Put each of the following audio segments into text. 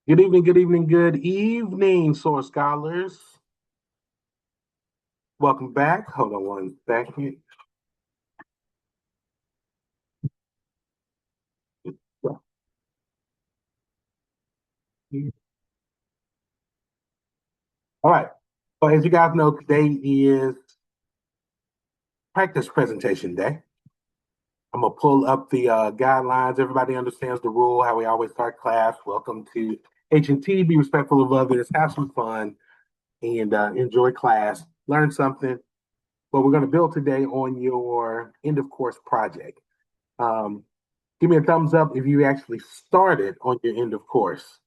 Good evening, good evening, source scholars. Welcome back. Hold on one second. All right. So as you guys know, today is practice presentation day. I'm gonna pull up the guidelines. Everybody understands the rule, how we always start class. Welcome to H&T. Be respectful of others, have some fun, and enjoy class. Learn something. But we're gonna build today on your end of course project. Um, Give me a thumbs up if you actually started on your end of course.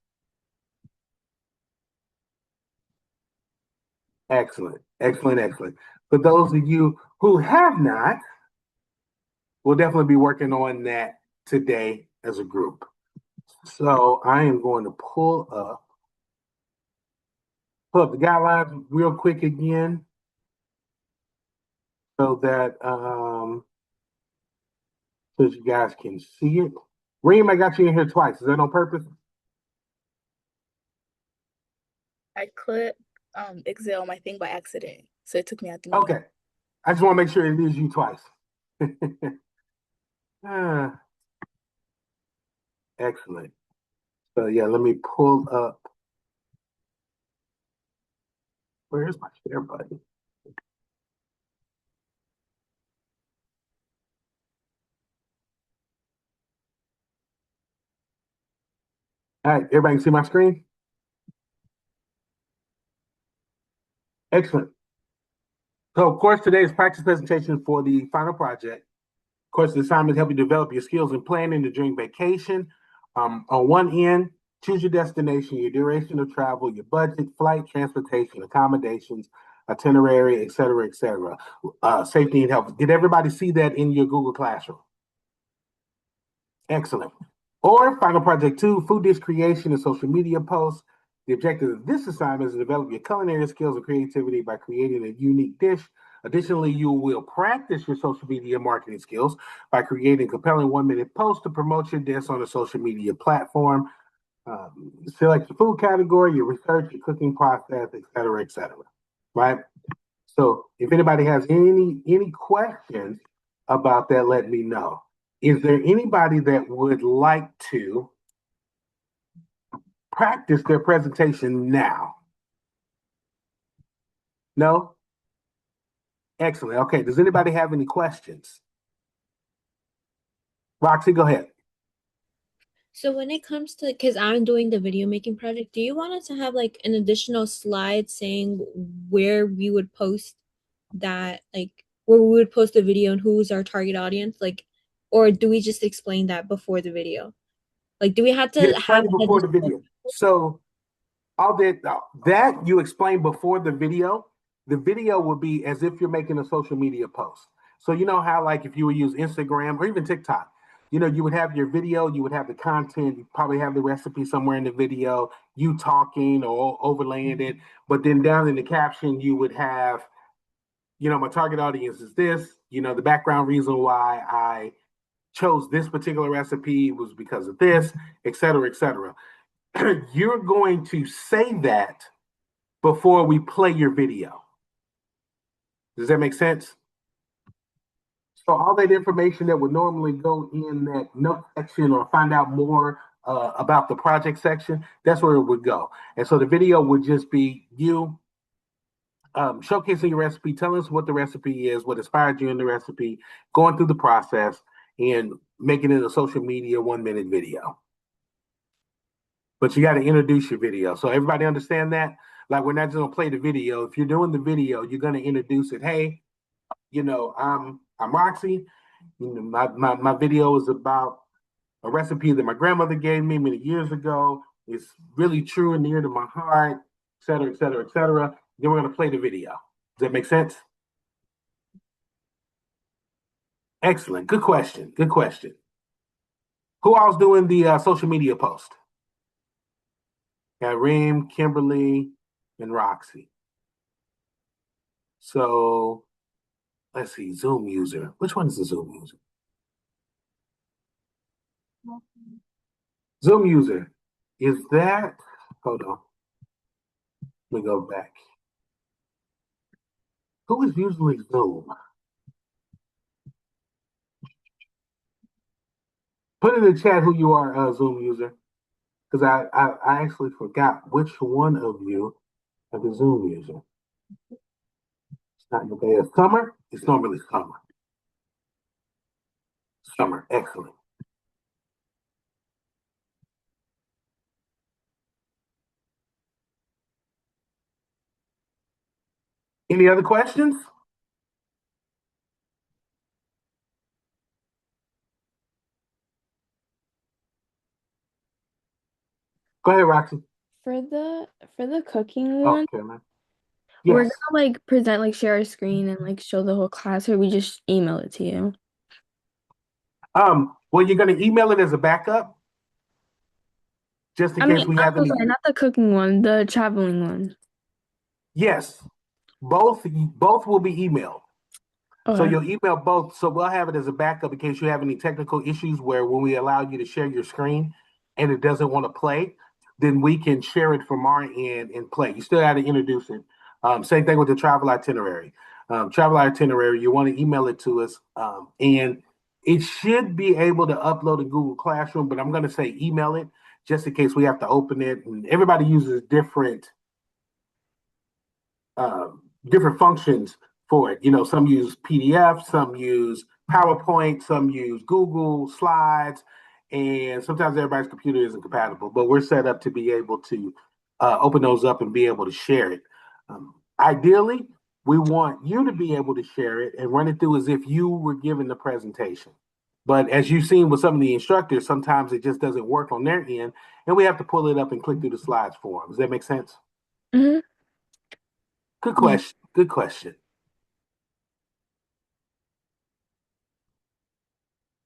Excellent, excellent, excellent. For those of you who have not, we'll definitely be working on that today as a group. So I am going to pull up the guidelines real quick again so that so you guys can see it. Reem, I got you in here twice. Is that on purpose? I clicked exit on my thing by accident, so it took me out the Okay. I just want to make sure it is you twice. Ah, excellent. So yeah, let me pull up. Where's my share button? All right, everybody can see my screen? Excellent. So, of course, today's practice presentation for the final project. Of course, the assignment help you develop your skills in planning during vacation. On one end, choose your destination, your duration of travel, your budget, flight, transportation, accommodations, itinerary, et cetera, et cetera. Safety and health. Did everybody see that in your Google Classroom? Excellent. Or final project two, food dish creation and social media posts. The objective of this assignment is to develop your culinary skills and creativity by creating a unique dish. Additionally, you will practice your social media marketing skills by creating compelling 1 minute posts to promote your dish on a social media platform. Select your food category, your research, your cooking process, et cetera. Right? So if anybody has any questions about that, let me know. Is there anybody that would like to practice their presentation now? No? Excellent. Okay. Does anybody have any questions? Roxy, go ahead. So when it comes to, because I'm doing the video making project, do you want us to have like an additional slide saying where we would post that, like where we would post the video and who's our target audience? Like, or do we just explain that before the video? Like, do we have You to have explained an before the additional? video. So all that you explained before the video will be as if you're making a social media post. So you know how like if you would use Instagram or even TikTok, you would have your video, you would have the content, you probably have the recipe somewhere in the video, you talking or overlaying it, but then down in the caption you would have, my target audience is this, the background reason why I chose this particular recipe was because of this, et cetera, et cetera. You're going to say that before we play your video. Does that make sense? So all that information that would normally go in that note section or find out more about the project section, that's where it would go. And so the video would just be you showcasing your recipe, telling us what the recipe is, what inspired you in the recipe, going through the process, and making it a social media 1 minute video. But you got to introduce your video. So everybody understand that? Like we're not just gonna play the video. If you're doing the video, you're gonna introduce it. Hey, I'm Roxy. My video is about a recipe that my grandmother gave me many years ago. It's really true and near to my heart, et cetera, et cetera, et cetera. Then we're gonna play the video. Does that make sense? Excellent. Good question. Good question. Who else doing the social media post? Got Reem, Kimberly, and Roxy. So let's see, Zoom user. Which one is the Zoom user? Zoom user. Is that Hold on. Let me go back. Who is usually Zoom? Put in the chat who you are, Zoom user, because I actually forgot which one of you are the Zoom user. It's not Nevaeh. Summer? It's normally Summer. Summer, excellent. Any other questions? Go ahead, Roxy. For the cooking Oh, one, okay, man. we're Yes. gonna like present, like share a screen and like show the whole class, or we just email it to you. Well, you're gonna email it as a backup, just in I case mean, we have I'm any. sorry, not the cooking one, the traveling one. Yes, both will be emailed. So Okay. you'll email both. So we'll have it as a backup in case you have any technical issues where when we allow you to share your screen and it doesn't want to play, then we can share it from our end and play. You still have to introduce it. Same thing with the travel itinerary. Travel itinerary, you want to email it to us, and it should be able to upload in Google Classroom, but I'm going to say email it just in case we have to open it. And everybody uses different functions for it. You know, some use PDF, some use PowerPoint, some use Google Slides, and sometimes everybody's computer isn't compatible. But we're set up to be able to open those up and be able to share it. Ideally, we want you to be able to share it and run it through as if you were giving the presentation. But as you've seen with some of the instructors, sometimes it just doesn't work on their end, and we have to pull it up and click through the slides for them. Does that make sense? Mm-hmm. Good Yeah. question. Good question.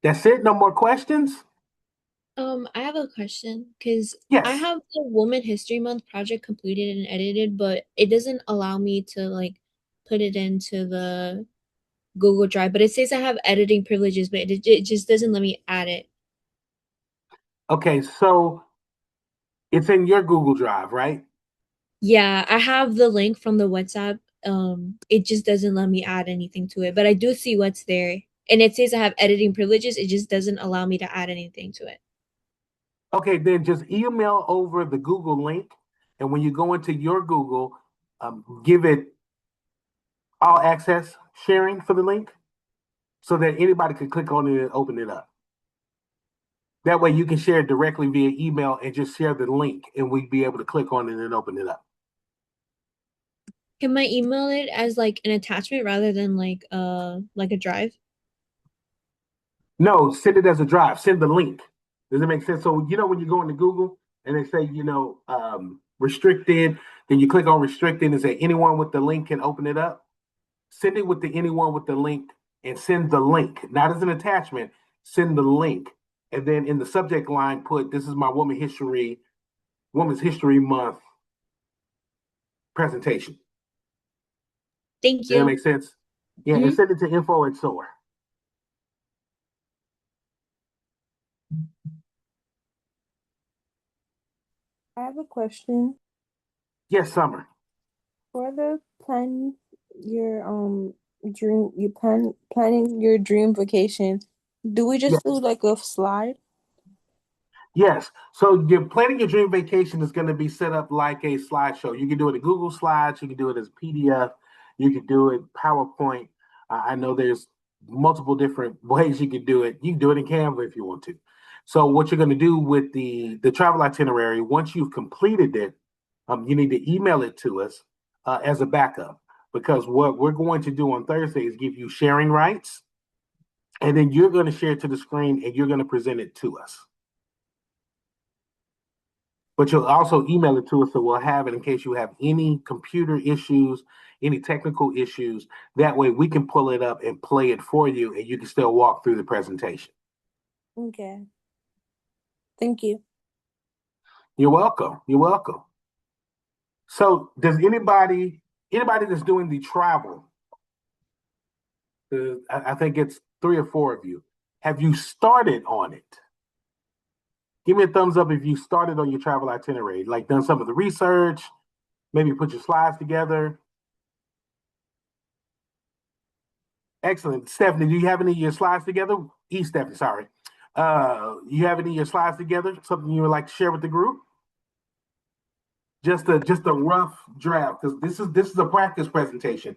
That's it? No more questions? I have a question because I Yes. have the Women History Month project completed and edited, but it doesn't allow me to like put it into the Google Drive. But it says I have editing privileges, but it just doesn't let me add it. Okay, so it's in your Google Drive, right? Yeah, I have the link from the WhatsApp. It just doesn't let me add anything to it, but I do see what's there. And it says I have editing privileges. It just doesn't allow me to add anything to it. Okay, then just email over the Google link. And when you go into your Google, give it all access sharing for the link so that anybody can click on it and open it up. That way you can share it directly via email and just share the link and we'd be able to click on it and open it up. Can I email it as like an attachment rather than like a drive? No, send it as a drive. Send the link. Does it make sense? So you know when you go into Google and they say restricted, then you click on restricted and say anyone with the link can open it up. Send it with the anyone with the link and send the link, not as an attachment. Send the link, and then in the subject line put this is my Women's History Month presentation. Thank Does that you. make sense? Yeah, and Mhm. send it to info@S.O.A.R. I have a question. Yes, Summer. For the your planning your dream vacation, do we Yes. just do like a slide? Yes. So your planning your dream vacation is going to be set up like a slideshow. You can do it in Google Slides. You can do it as PDF. You can do it PowerPoint. I know there's multiple different ways you can do it. You can do it in Canva if you want to. So what you're going to do with the travel itinerary, once you've completed it, you need to email it to us as a backup because what we're going to do on Thursday is give you sharing rights, and then you're going to share it to the screen and you're going to present it to us. But you'll also email it to us so we'll have it in case you have any computer issues, any technical issues. That way we can pull it up and play it for you and you can still walk through the presentation. Okay. Thank you. You're welcome. You're welcome. So does anybody that's doing the travel, I think it's 3 or 4 of you, have you started on it? Give me a thumbs up if you started on your travel itinerary, like done some of the research, maybe put your slides together. Excellent. Stephanie, do you have any of your slides together? Stephanie, sorry. You have any of your slides together? Something you would like to share with the group? Just a rough draft, because this is a practice presentation.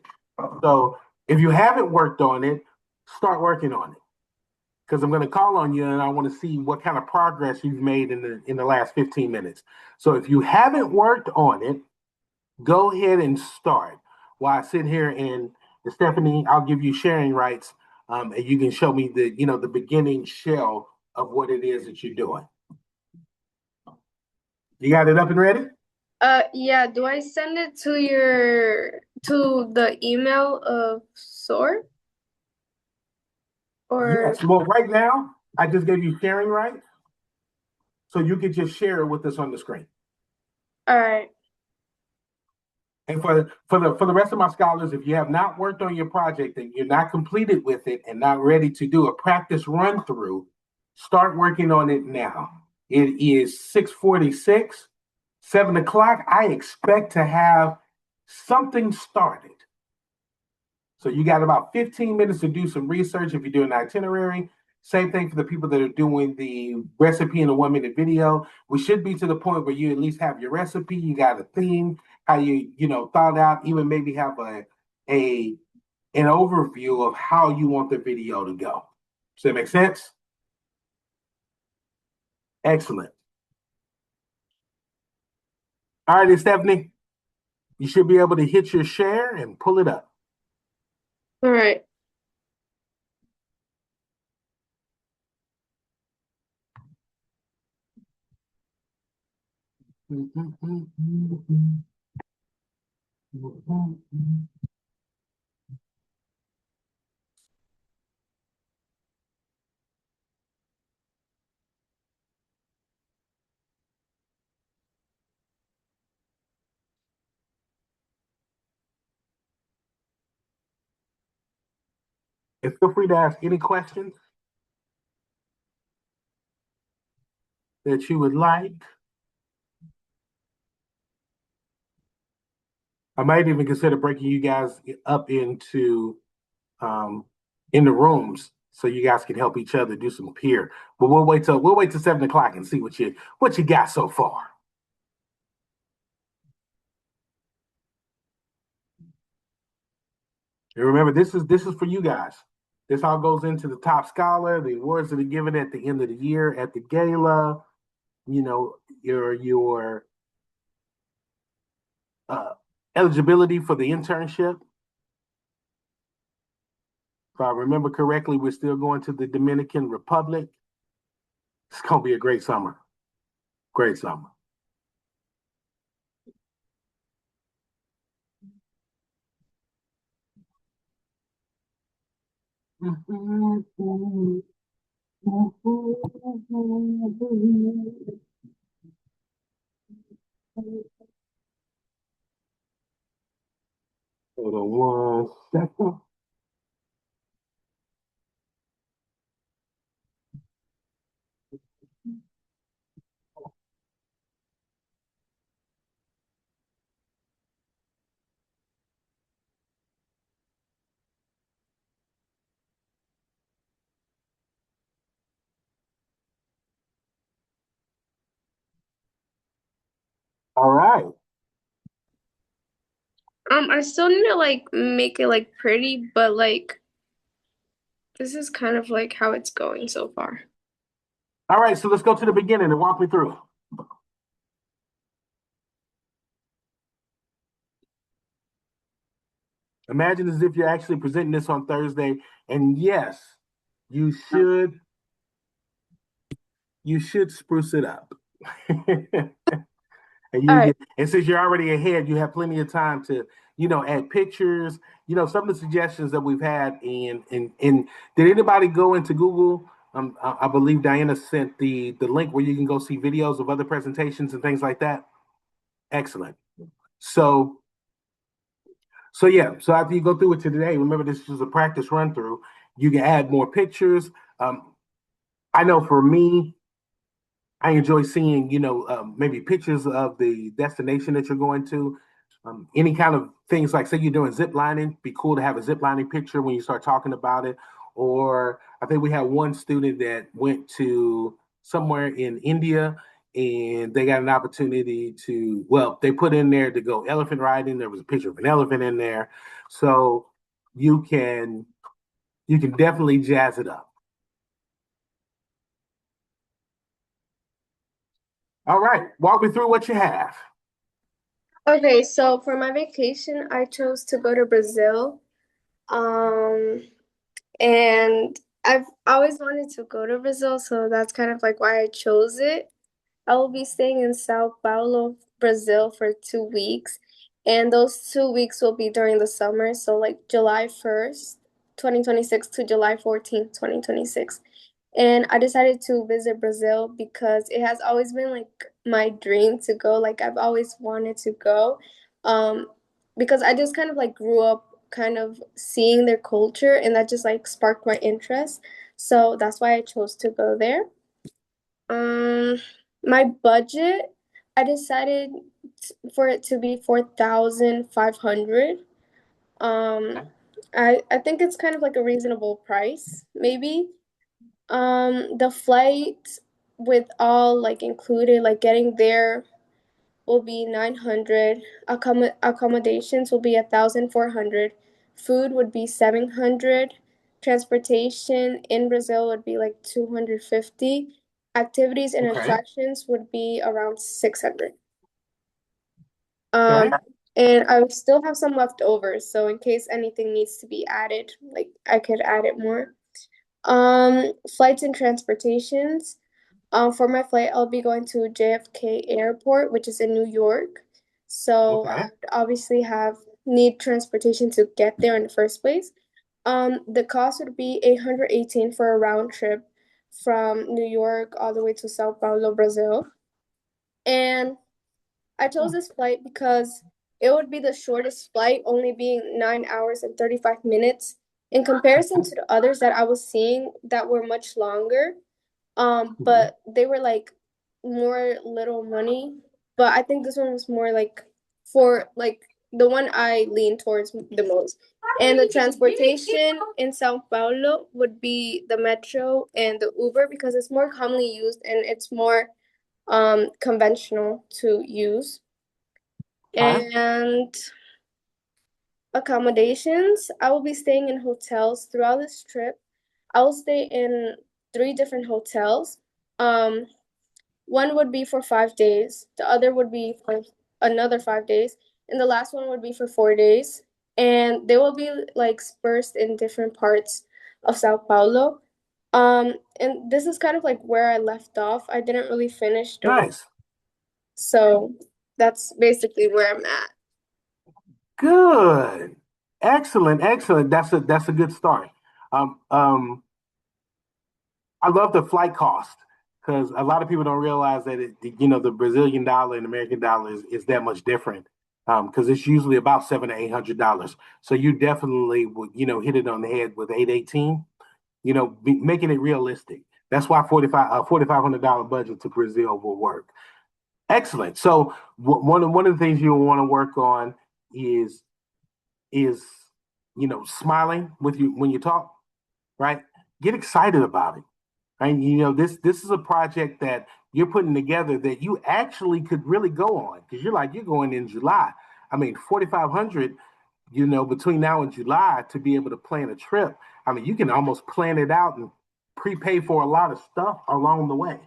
So if you haven't worked on it, start working on it. Because I'm going to call on you and I want to see what kind of progress you've made in the last 15 minutes. So if you haven't worked on it, go ahead and start. While I sit here and Stephanie, I'll give you sharing rights, and you can show me the beginning shell of what it is that you're doing. You got it up and ready? Yeah, do I send it to the email of S.O.A.R? Or Yes. Well, right now, I just gave you sharing rights. So you can just share it with us on the screen. all right. And for the rest of my scholars, if you have not worked on your project and you're not completed with it and not ready to do a practice run through, start working on it now. It is 6:46, 7 o'clock. I expect to have something started. So you got about 15 minutes to do some research if you're doing an itinerary. Same thing for the people that are doing the recipe in a 1-minute video. We should be to the point where you at least have your recipe, you got a theme, how you thought out, even maybe have an overview of how you want the video to go. Does that make sense? Excellent. All right, Stephanie, you should be able to hit your share and pull it up. All right. And feel free to ask any questions that you would like. I might even consider breaking you guys up into in the rooms so you guys can help each other do some peer. But we'll wait till 7 o'clock and see what you got so far. And remember, this is for you guys. This all goes into the top scholar, the awards that are given at the end of the year at the gala. Your eligibility for the internship. If I remember correctly, we're still going to the Dominican Republic. It's gonna be a great summer. Great summer. Hold on 1 second. All right. I still need to like make it like pretty, but like this is kind of like how it's going so far. All right, so let's go to the beginning and walk me through. Imagine as if you're actually presenting this on Thursday, and yes, you should spruce it up. And since you're already ahead, you have plenty of time to, add pictures. Some of the suggestions that we've had. And did anybody go into Google? I believe Diana sent the link where you can go see videos of other presentations and things like that. Excellent. So yeah. So after you go through it today, remember this is a practice run through. You can add more pictures. I know for me, I enjoy seeing, maybe pictures of the destination that you're going to. Any kind of things like, say you're doing zip lining, be cool to have a zip lining picture when you start talking about it. Or I think we had one student that went to somewhere in India and they got an opportunity to, well, they put in there to go elephant riding. There was a picture of an elephant in there. So you can definitely jazz it up. All right, walk me through what you have. Okay, so for my vacation, I chose to go to Brazil. Um, and I've always wanted to go to Brazil, so that's kind of like why I chose it. I will be staying in Sao Paulo, Brazil for 2 weeks, and those 2 weeks will be during the summer, so like July 1st, 2026 to July 14th, 2026. And I decided to visit Brazil because it has always been like my dream to go. Like I've always wanted to go. Um, because I just kind of like grew up kind of seeing their culture and that just like sparked my interest. So that's why I chose to go there. Um, my budget, I decided for it to be 4,500. Um, I think it's kind of like a reasonable price, maybe. The flight with all like included, like getting there will be 900. Accommodations will be 1,400. Food would be 700. Transportation in Brazil would be like 250. Activities and Okay. attractions would be around 600. Okay. And I still have some left over, so in case anything needs to be added, like I could add it more. Flights and transportations. For my flight, I'll be going to JFK Airport, which is in New York. So I Okay. would obviously need transportation to get there in the first place. The cost would be 818 for a round trip from New York all the way to Sao Paulo, Brazil. And I chose this flight because it would be the shortest flight, only being 9 hours and 35 minutes in comparison to the others that I was seeing that were much longer. But they were like more little money. But I think this one was more like for like the one I lean towards the most. And the transportation in Sao Paulo would be the metro and the Uber because it's more commonly used and it's more conventional to use. And accommodations, I will be staying in hotels throughout this trip. I will stay in 3 different hotels. Um, One would be for 5 days, the other would be for another 5 days, and the last one would be for 4 days. And they will be like dispersed in different parts of Sao Paulo. And this is kind of like where I left off. I didn't really finish the Nice. so that's basically where I'm at. Good. Excellent. Excellent. That's a good start. Um, um, I love the flight cost because a lot of people don't realize that the Brazilian dollar and American dollar is that much different. Because it's usually about $700 to $800. So you definitely would, hit it on the head with 818. Making it realistic. That's why $4,500 budget to Brazil will work. Excellent. So one of the things you'll want to work on is is smiling with you when you talk, right? Get excited about it. And this is a project that you're putting together that you actually could really go on because you're going in July. I mean, 4,500, between now and July to be able to plan a trip. I mean, you can almost plan it out and prepay for a lot of stuff along the way,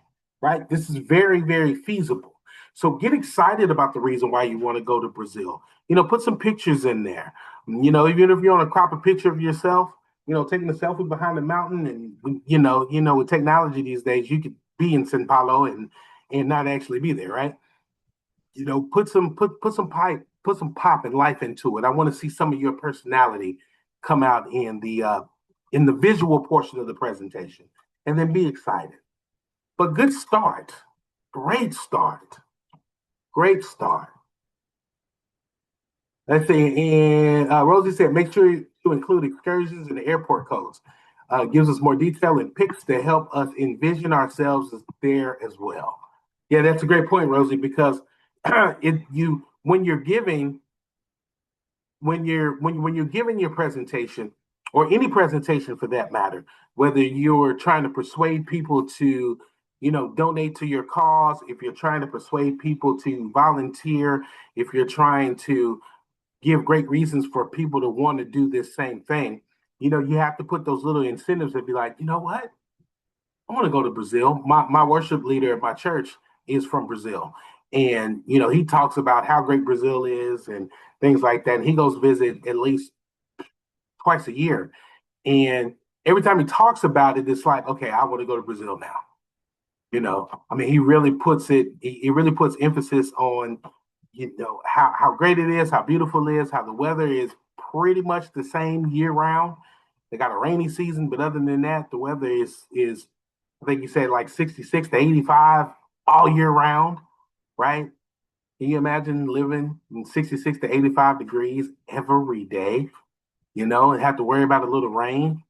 right? This is very, very feasible. So get excited about the reason why you want to go to Brazil. Put some pictures in there. Even if you want to crop a picture of yourself, taking a selfie behind the mountain, and with technology these days, you could be in Sao Paulo and not actually be there, right? Put some pop and life into it. I want to see some of your personality come out in the visual portion of the presentation, and then be excited. But good start, great start, great start. Let's see. And Rosie said, make sure to include excursions and the airport codes. Gives us more detail and pics to help us envision ourselves as there as well. Yeah, that's a great point, Rosie, because when you're giving when you're giving your presentation or any presentation for that matter, whether you're trying to persuade people to donate to your cause, if you're trying to persuade people to volunteer, if you're trying to give great reasons for people to want to do this same thing, you have to put those little incentives and be like, you know what, I want to go to Brazil. My worship leader at my church is from Brazil. And, he talks about how great Brazil is and things like that. And he goes visit at least twice a year. And every time he talks about it, it's like, okay, I want to go to Brazil now. I mean, he really puts he really puts emphasis on, how great it is, how beautiful it is, how the weather is pretty much the same year round. They got a rainy season, but other than that, the weather is I think you said like 66 to 85 all year round, right? Can you imagine living in 66 to 85 degrees every day, and have to worry about a little rain?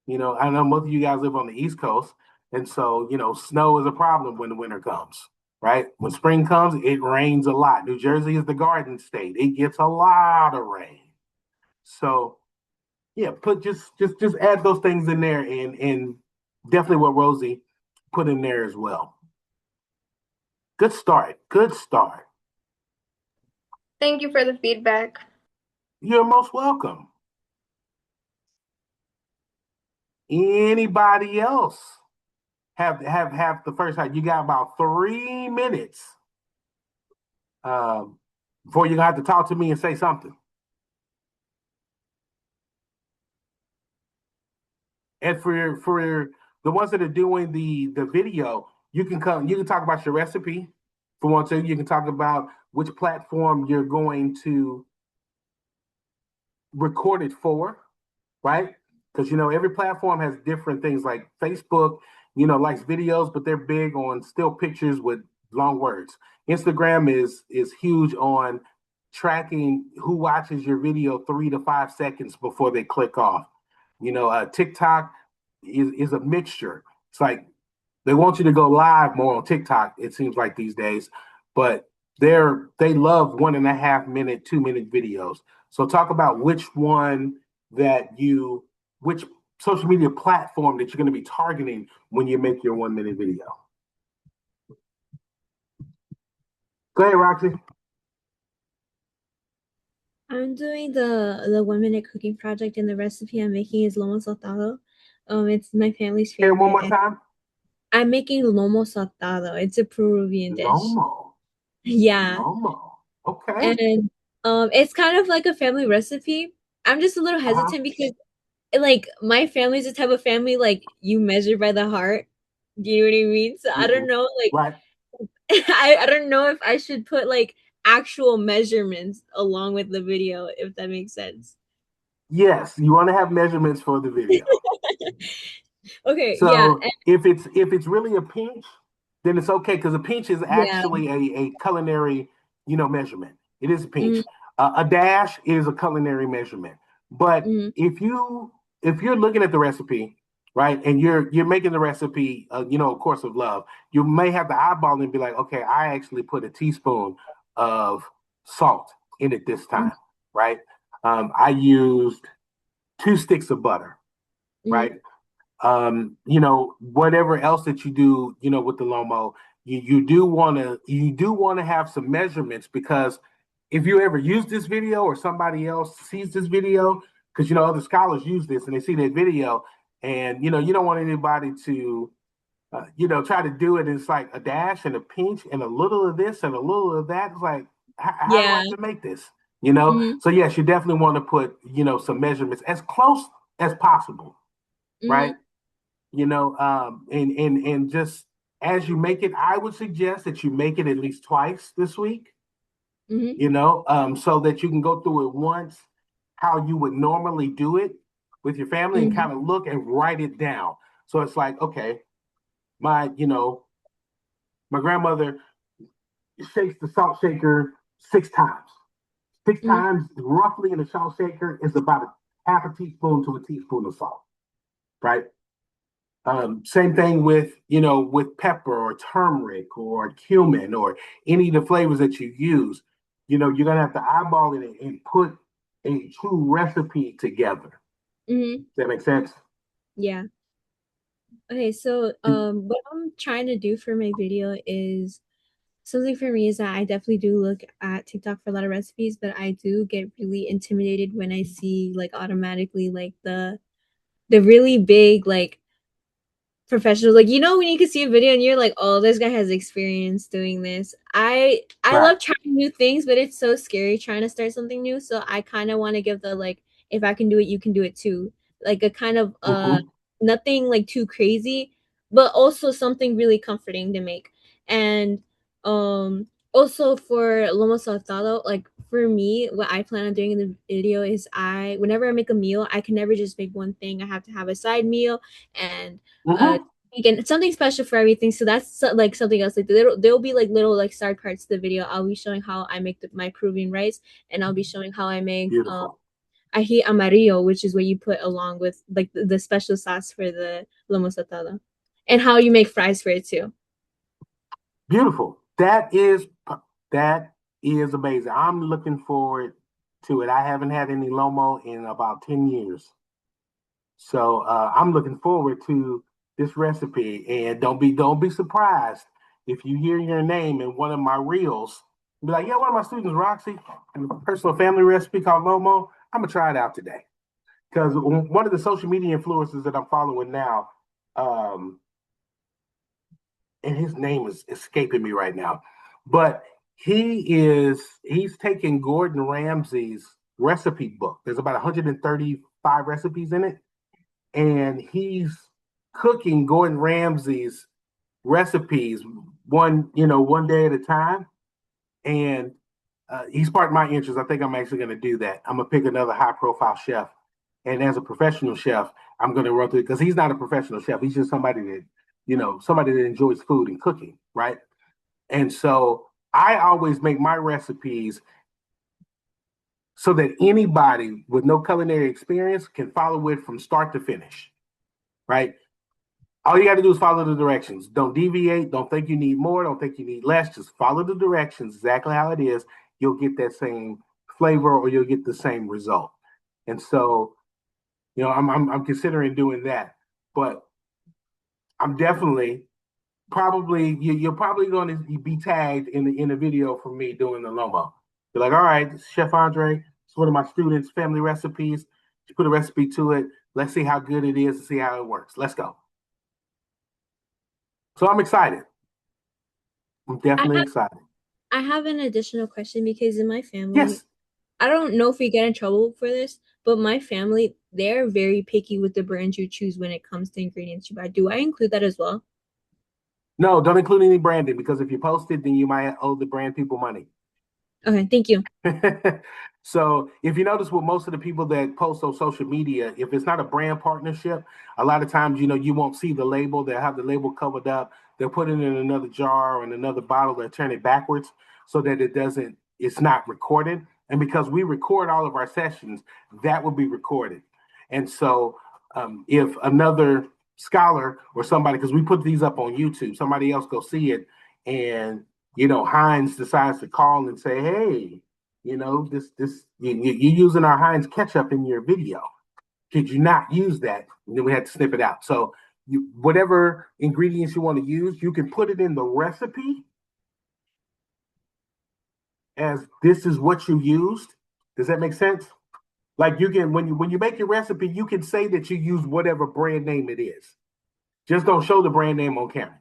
I know most of you guys live on the East Coast, and so, snow is a problem when the winter comes, right? When spring comes, it rains a lot. New Jersey is the Garden State. It gets a lot of rain. So, yeah, just add those things in there, and definitely what Rosie put in there as well. Good start. Good start. Thank you for the feedback. You're most welcome. Anybody else have the first time? You got about 3 minutes before you have to talk to me and say something. And for the ones that are doing the video, you can talk about your recipe. For one, two, you can talk about which platform you're going to record it for, right? Because every platform has different things. Like Facebook, likes videos, but they're big on still pictures with long words. Instagram is huge on tracking who watches your video 3 to 5 seconds before they click off. TikTok is a mixture. It's like they want you to go live more on TikTok, it seems like these days, but they love 1.5 minute, 2 minute videos. So talk about which social media platform that you're going to be targeting when you make your 1 minute video. Go ahead, Roxy. I'm doing the 1 minute cooking project, and the recipe I'm making is lomo saltado. It's my family's Here, favorite. one more time. I'm making lomo saltado. It's a Peruvian dish. Lomo. Yeah. Lomo. Okay. And it's kind of like a family recipe. I'm just a little hesitant because like my family's the type of family like you measure by the heart. Do you know what I mean? So I don't know, like Right. I don't know if I should put like actual measurements along with the video, if that makes sense. Yes, you want to have measurements for the video. Okay, yeah. So if it's really a pinch, then it's okay, because a pinch is Yeah. actually a culinary, measurement. It is a pinch. Mhm. A dash is a culinary measurement. But Mhm. if you're looking at the recipe, right, and you're making the recipe, a course of love, you may have to eyeball and be like, okay, I actually put a teaspoon of salt in it this time, right? I used 2 sticks of butter, right? Whatever else that you do, with the Lomo, you do want to have some measurements, because if you ever use this video or somebody else sees this video, because other scholars use this and they see that video, and you don't want anybody to try to do it. It's like a dash and a pinch and a little of this and a little of that. It's like, how do I Yeah. have to make this? Mhm. So yes, you definitely want to put some measurements as close as possible, right? Mhm. And just as you make it, I would suggest that you make it at least twice this week, Mhm. so that you can go through it once, how you would normally do it with your family, and Mhm. kind of look and write it down. So it's like, okay, my, my grandmother shakes the salt shaker 6 times. Six Mhm. times roughly in the salt shaker is about a half a teaspoon to a teaspoon of salt, right? Same thing with, with pepper or turmeric or cumin or any of the flavors that you use. You're gonna have to eyeball it and put a true recipe together. Mm-hmm. Does that make sense? Yeah. Okay, so what I'm trying to do for my video is something for me is that I definitely do look at TikTok for a lot of recipes, but I do get really intimidated when I see like automatically like the really big like professionals, like when you can see a video and you're like, oh, this guy has experience doing this. I Right. love trying new things, but it's so scary trying to start something new, so I kind of want to give the like, if I can do it you can do it too, like a kind of Mm-hmm. nothing like too crazy, but also something really comforting to make. And also for lomo saltado, like for me, what I plan on doing in the video is whenever I make a meal, I can never just make one thing. I have to have a side meal and Mm-hmm. again something special for everything. So that's like something else. Like there'll be like little like star parts to the video. I'll be showing how I make my Peruvian rice, and I'll be showing how I make Beautiful. ají amarillo, which is what you put along with like the special sauce for the lomo saltado, and how you make fries for it too. Beautiful. That is amazing. I'm looking forward to it. I haven't had any Lomo in about 10 years. So I'm looking forward to this recipe. And don't be surprised if you hear your name in one of my reels. Be like, yeah, one of my students, Roxy, and a personal family recipe called Lomo. I'm gonna try it out today. Because one of the social media influencers that I'm following now, um, and his name is escaping me right now, but he's taking Gordon Ramsay's recipe book. There's about 135 recipes in it, and he's cooking Gordon Ramsay's recipes one day at a time. And he sparked my interest. I think I'm actually going to do that. I'm gonna pick another high profile chef, and as a professional chef, I'm going to run through it because he's not a professional chef. He's just somebody that enjoys food and cooking, right? And so I always make my recipes so that anybody with no culinary experience can follow it from start to finish, right? All you got to do is follow the directions. Don't deviate. Don't think you need more. Don't think you need less. Just follow the directions exactly how it is. You'll get that same flavor or you'll get the same result. And so, I'm considering doing that. But I'm definitely you're probably going to be tagged in the video for me doing the Lomo. You're like, all right, this is Chef Andre. It's one of my students' family recipes. You put a recipe to it. Let's see how good it is and see how it works. Let's go. So I'm excited. I'm definitely excited. I have an additional question because in my family, Yes. I don't know if we get in trouble for this, but my family, they're very picky with the brands you choose when it comes to ingredients you buy. Do I include that as well? No, don't include any branding because if you post it, then you might owe the brand people money. Okay, thank you. So if you notice with most of the people that post on social media, if it's not a brand partnership, a lot of times, you won't see the label. They'll have the label covered up. They'll put it in another jar or in another bottle and turn it backwards so that it's not recorded. And because we record all of our sessions, that will be recorded. And so if another scholar or somebody, because we put these up on YouTube, somebody else go see it and Heinz decides to call and say, hey, you're using our Heinz ketchup in your video. Could you not use that? And then we had to snip it out. So whatever ingredients you want to use, you can put it in the recipe as this is what you used. Does that make sense? Like you can, when you make your recipe, you can say that you use whatever brand name it is. Just don't show the brand name on camera.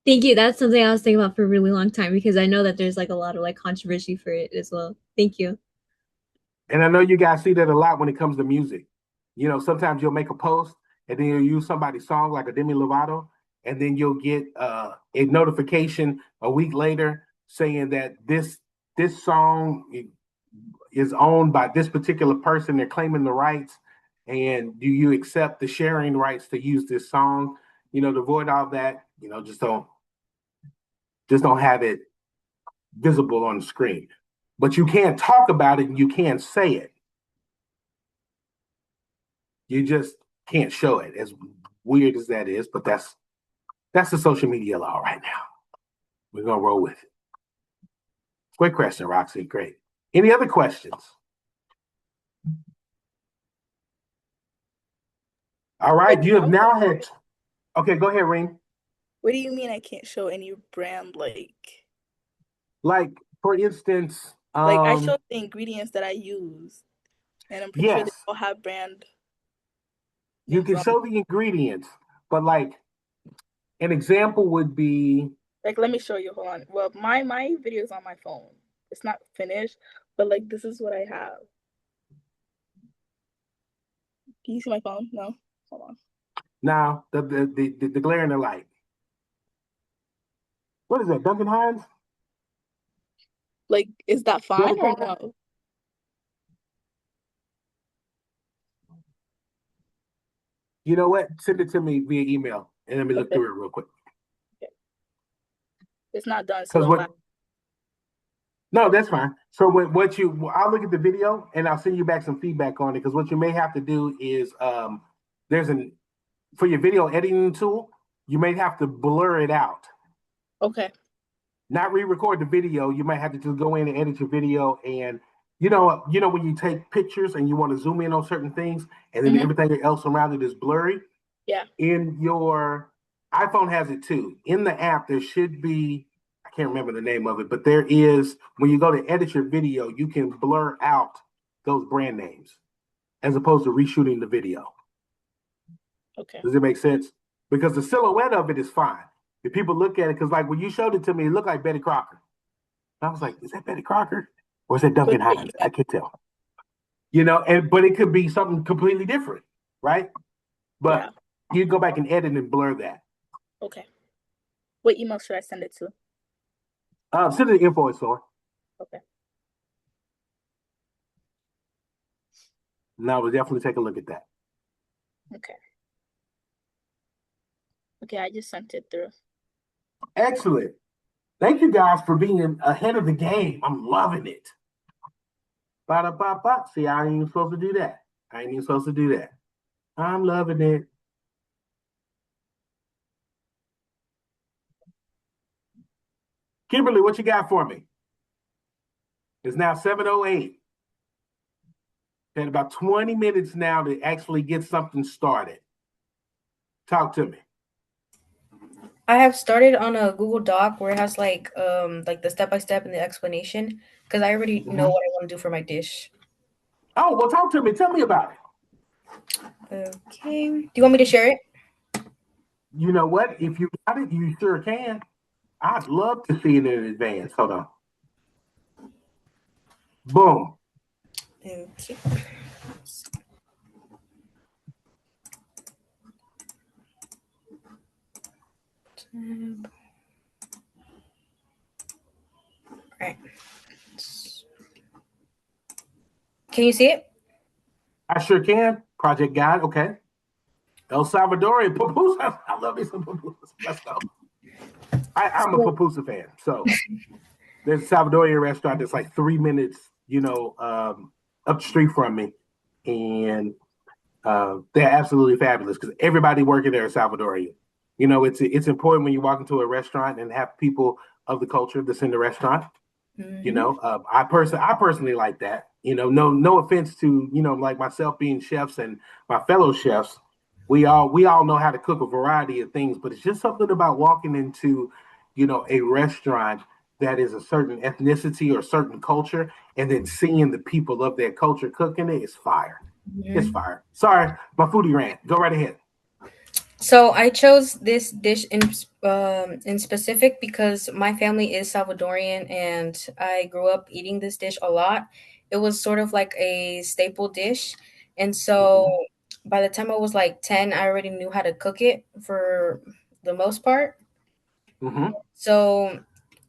Thank you. That's something I was thinking about for a really long time because I know that there's like a lot of like controversy for it as well. Thank you. And I know you guys see that a lot when it comes to music. Sometimes you'll make a post and then you'll use somebody's song like a Demi Lovato, and then you'll get a notification a week later saying that this song is owned by this particular person. They're claiming the rights, and do you accept the sharing rights to use this song? To avoid all that, just don't have it visible on the screen. But you can talk about it and you can say it. You just can't show it, as weird as that is, but that's the social media law right now. We're gonna roll with it. Great question, Roxy. Great. Any other questions? All right, you have now had. Okay, go ahead, Ring. What do you mean I can't show any brand Like, for instance, like I showed the ingredients that I use, and I'm pretty sure they yes, all have brand you names can on. show the ingredients, but like an example would be. Like, let me show you. Hold on. Well, my video is on my phone. It's not finished, but like this is what I have. Can you see my phone? No. Hold on. Now the glare in the light. What is that, Duncan Hines? Like, is that fine or Duncan? no? You know what? Send it to me via email, and let me look Okay. through it real quick. Okay. It's not done, so Because don't what? No, that's fine. So I'll look at the video and I'll send you back some feedback on it. Because what you may have to do is, there's for your video editing tool, you may have to blur it out. Okay. Not re-record the video. You might have to just go in and edit your video. And you know when you take pictures and you want to zoom in on certain things, and then everything else around it is blurry. Yeah. In your iPhone has it too. In the app, there should be, I can't remember the name of it, but there is, when you go to edit your video, you can blur out those brand names as opposed to reshooting the video. Okay. Does it make sense? Because the silhouette of it is fine. If people look at it, because like when you showed it to me, it looked like Betty Crocker. I was like, is that Betty Crocker? Or is that Duncan Hines? I can't tell. But it could be something completely different, right? But you go back and edit and blur that. Okay. What email should I send it to? Send it to info at S.O.A.R. Okay. Now we'll definitely take a look at that. Okay. Okay, I just sent it through. Excellent. Thank you guys for being ahead of the game. I'm loving it. Ba-da-ba-ba. See, I ain't even supposed to do that. I'm loving it. Kimberly, what you got for me? It's now 7:08. Had about 20 minutes now to actually get something started. Talk to me. I have started on a Google Doc where it has like the step-by-step and the explanation because I already know what I want to do for my dish. Oh, well, talk to me. Tell me about it. Okay. Do you want me to share it? You know what? If you got it, you sure can. I'd love to see it in advance. Hold on. Boom. Okay. All right. Can you see it? I sure can. Project Guide. Okay. El Salvadorian pupusas. I love me some pupusas. Let's go. I'm a pupusa fan. So there's a Salvadorian restaurant that's like 3 minutes, up the street from me. And they're absolutely fabulous because everybody working there is Salvadorian. It's important when you walk into a restaurant and have people of the culture that's in the restaurant. I personally like that. No offense to like myself being chefs and my fellow chefs. We all know how to cook a variety of things, but it's just something about walking into a restaurant that is a certain ethnicity or certain culture, and then seeing the people of that culture cooking it is fire. It's fire. Sorry, my foodie rant. Go right ahead. So I chose this dish in specific because my family is Salvadorian and I grew up eating this dish a lot. It was sort of like a staple dish. And so by the time I was like 10, I already knew how to cook it for the most part. So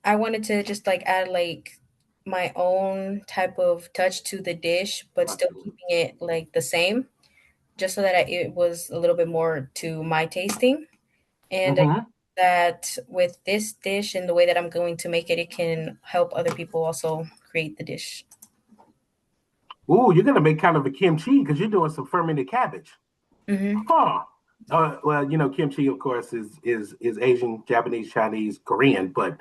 I wanted to just like add like my own type of touch to the dish, but still keeping it like the same, just so that it was a little bit more to my tasting. And that with this dish and the way that I'm going to make it, it can help other people also create the dish. Ooh, you're going to make kind of a kimchi because you're doing some fermented cabbage. Mm-hmm. Huh. Well, kimchi, of course, is Asian, Japanese, Chinese, Korean. But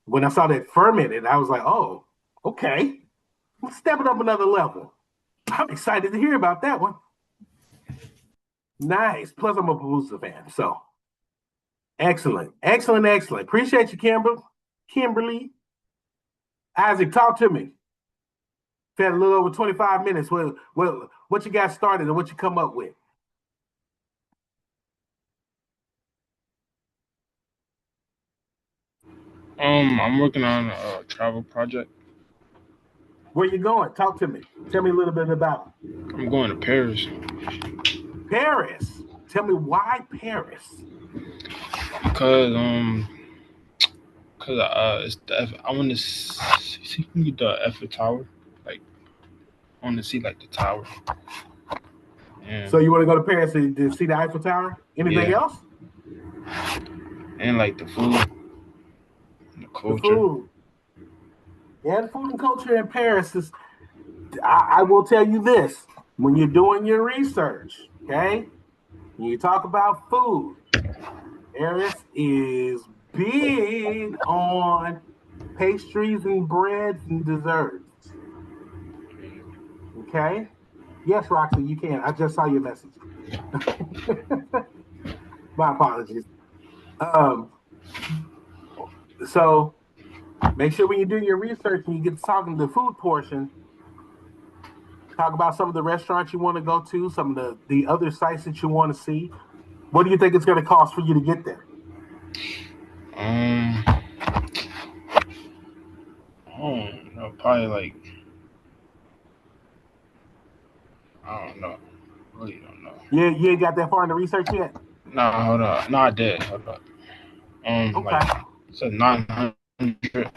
when I saw that fermented, I was like, oh, okay, let's step it up another level. I'm excited to hear about that one. Nice. Plus, I'm a Palooza fan, so excellent, excellent, excellent. Appreciate you, Kimberly. Isaac, talk to me. We've had a little over 25 minutes. What you got started and what you come up with? I'm working on a travel project. Where you going? Talk to me. Tell me a little bit about I'm going to Paris Paris. Tell me why Paris? because it's I want to see the Eiffel Tower. Like I want to see like the tower. So And you want to go to Paris to see the Eiffel Tower? Anything yeah, else? and like the food, and the The culture. food. Yeah, the food and culture in Paris is. I will tell you this: when you're doing your research, okay, when you talk about food, Paris is big on pastries and breads and desserts. Okay. Yes, Roxy, you can. I just saw your message. My apologies. Um, so make sure when you do your research and you get to talking the food portion, talk about some of the restaurants you want to go to, some of the other sites that you want to see. What do you think it's going to cost for you to get there? I don't know, probably like I don't know, really don't know. You ain't got that far in the research yet? Nah, hold up, no, I did. Hold up. Like Okay. it's a 900.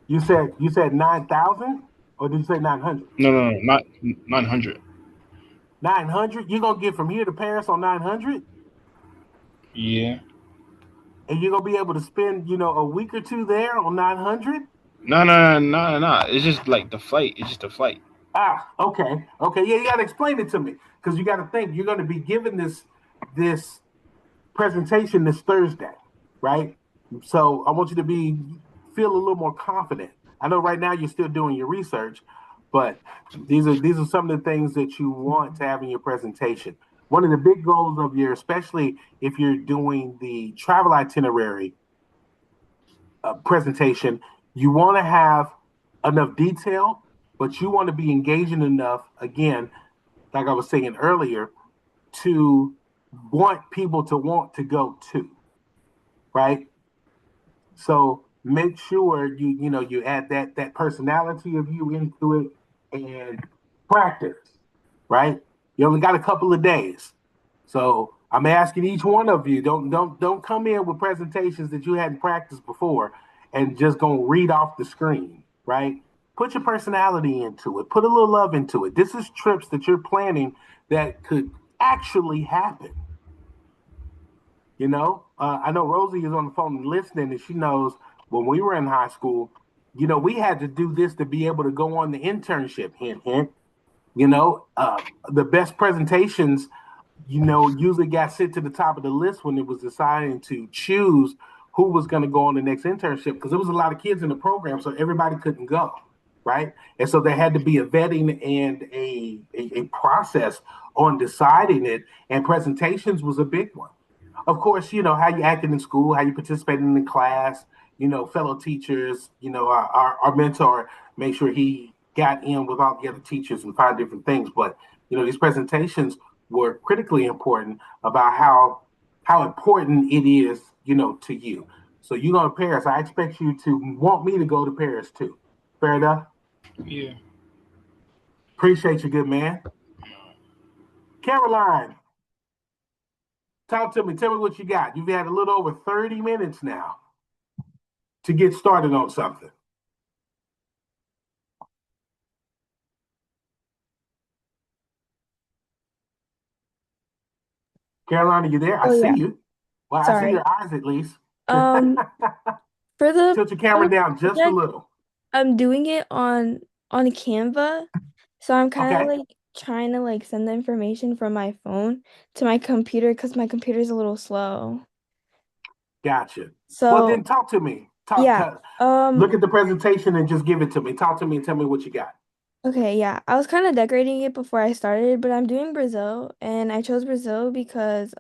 You said 9,000 or did you say 900? No, no, no, not 900. 900? You're going to get from here to Paris on 900? Yeah. And you're going to be able to spend, a week or two there on 900? No, no, no, no, no. It's just like the flight. It's just the flight. Ah, okay. Okay. Yeah, you got to explain it to me because you got to think you're going to be given this presentation this Thursday, right? So I want you to feel a little more confident. I know right now you're still doing your research, but these are some of the things that you want to have in your presentation. One of the big goals of especially if you're doing the travel itinerary presentation, you want to have enough detail, but you want to be engaging enough, again, like I was saying earlier, to want people to want to go to, right? So make sure you add that personality of you into it and practice, right? You only got a couple of days. So I'm asking each one of you, don't come in with presentations that you hadn't practiced before and just gonna read off the screen, right? Put your personality into it, put a little love into it. This is trips that you're planning that could actually happen. I know Rosie is on the phone listening, and she knows when we were in high school, we had to do this to be able to go on the internship. Hint, hint. The best presentations, usually got sent to the top of the list when it was deciding to choose who was going to go on the next internship because there was a lot of kids in the program, so everybody couldn't go, right? And so there had to be a vetting and a process on deciding it, and presentations was a big one. Of course, how you acted in school, how you participated in the class, fellow teachers, our mentor made sure he got in with all the other teachers and find different things. But, these presentations were critically important about how important it is, to you. So you go to Paris, I expect you to want me to go to Paris too. Fair enough? Yeah. Appreciate you, good man. Caroline, talk to me. Tell me what you got. You've had a little over 30 minutes now to get started on something. Carolina, you there? I Oh see yeah, you. Well, I see sorry. your eyes at least. Um, for the Tilt your camera down just a project, little. I'm doing it on Canva, so I'm kind of Okay. like trying to like send the information from my phone to my computer because my computer's a little slow. Gotcha. Well, So then talk to me. yeah. Look at the presentation and just give it to me. Talk to me and tell me what you got. Okay, yeah. I was kind of decorating it before I started, but I'm doing Brazil and I chose Brazil because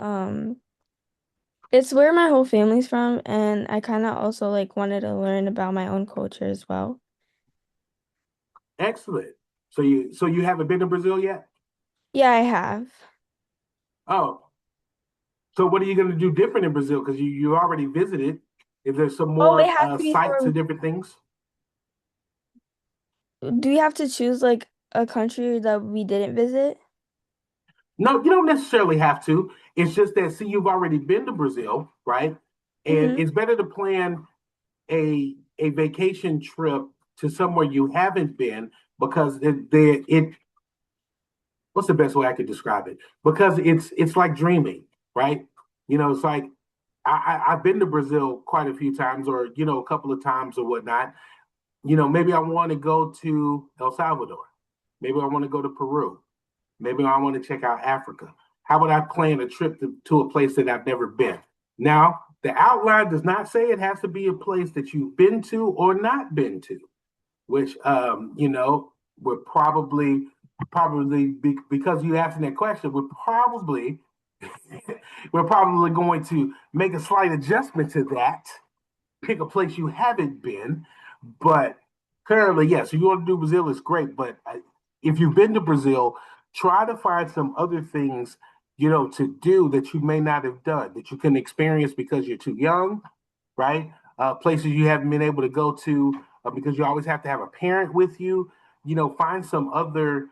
it's where my whole family's from and I kind of also like wanted to learn about my own culture as well. Excellent. So you haven't been to Brazil yet? Yeah, I have. Oh, so what are you going to do different in Brazil? Because you already visited. Is there some Oh, it more has to be sites for, and different things? do we have to choose like a country that we didn't visit? No, you don't necessarily have to. It's just that, see, you've already been to Brazil, right? And Mm-hmm. it's better to plan a vacation trip to somewhere you haven't been because it what's the best way I could describe it? Because it's like dreaming, right? It's like I've been to Brazil quite a few times, or a couple of times or whatnot. Maybe I want to go to El Salvador. Maybe I want to go to Peru. Maybe I want to check out Africa. How about I plan a trip to a place that I've never been? Now, the outline does not say it has to be a place that you've been to or not been to, which would because you asking that question, we're probably going to make a slight adjustment to that, pick a place you haven't been. But currently, yes, if you want to do Brazil, it's great. But if you've been to Brazil, try to find some other things, to do that you may not have done, that you can experience because you're too young, right? Places you haven't been able to go to because you always have to have a parent with you. Find some other